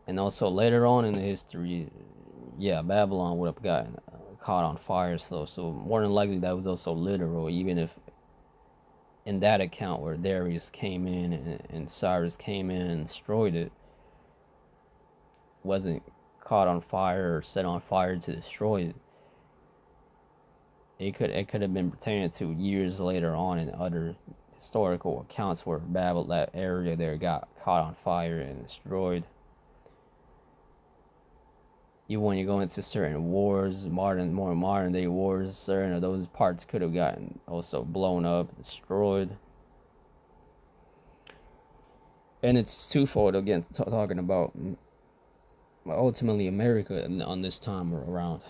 Speaker 1: and also later on in the history, yeah, Babylon would have gotten caught on fire. So more than likely that was also literal, even if in that account where Darius came in and Cyrus came in and destroyed it, wasn't caught on fire or set on fire to destroy it. It could have been pertaining to years later on in other historical accounts where Babel, that area there, got caught on fire and destroyed. Even when you go into certain wars, more modern day wars, certain of those parts could have gotten also blown up, destroyed. And it's twofold again, talking about ultimately America on this time around.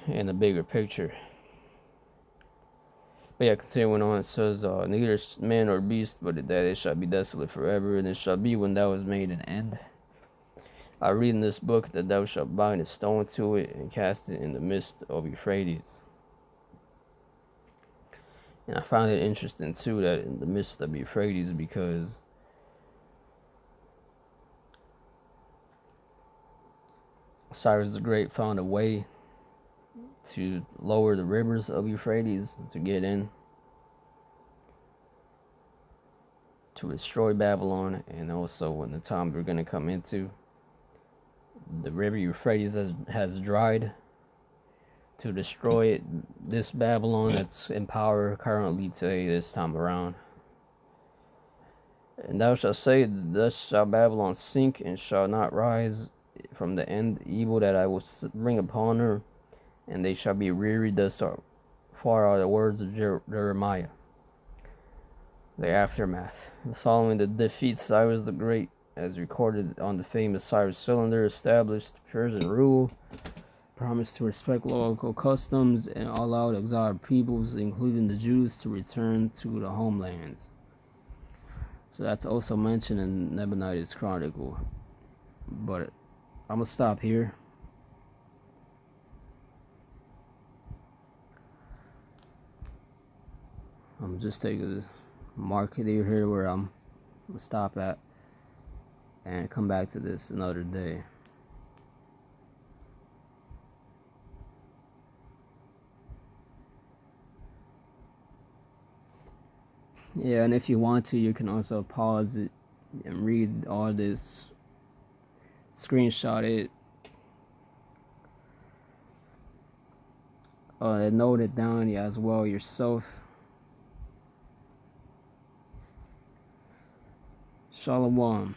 Speaker 1: In the bigger picture. But yeah, continuing on, it says, neither man nor beast, but that it shall be desolate forever, and it shall be when thou hast made an end. I read in this book that thou shalt bind a stone to it and cast it in the midst of Euphrates. And I found it interesting too that in the midst of Euphrates, because Cyrus the Great found a way to lower the rivers of Euphrates to get in, to destroy Babylon, and also when the time we're going to come into, the river Euphrates has dried to destroy this Babylon that's in power currently today, this time around. And thou shalt say, thus shall Babylon sink and shall not rise from the end evil that I will bring upon her, and they shall be wearied. Thus far are the words of Jeremiah. The aftermath. Following the defeat, Cyrus the Great, as recorded on the famous Cyrus Cylinder, established Persian rule, promised to respect local customs, and allowed exiled peoples, including the Jews, to return to the homelands. So that's also mentioned in Nabonidus' Chronicle. But I'm going to stop here. I'm just taking a marker here where I'm going to stop at and come back to this another day. Yeah, and if you want to, you can also pause it and read all this, screenshot it, note it down as well yourself. Shalom.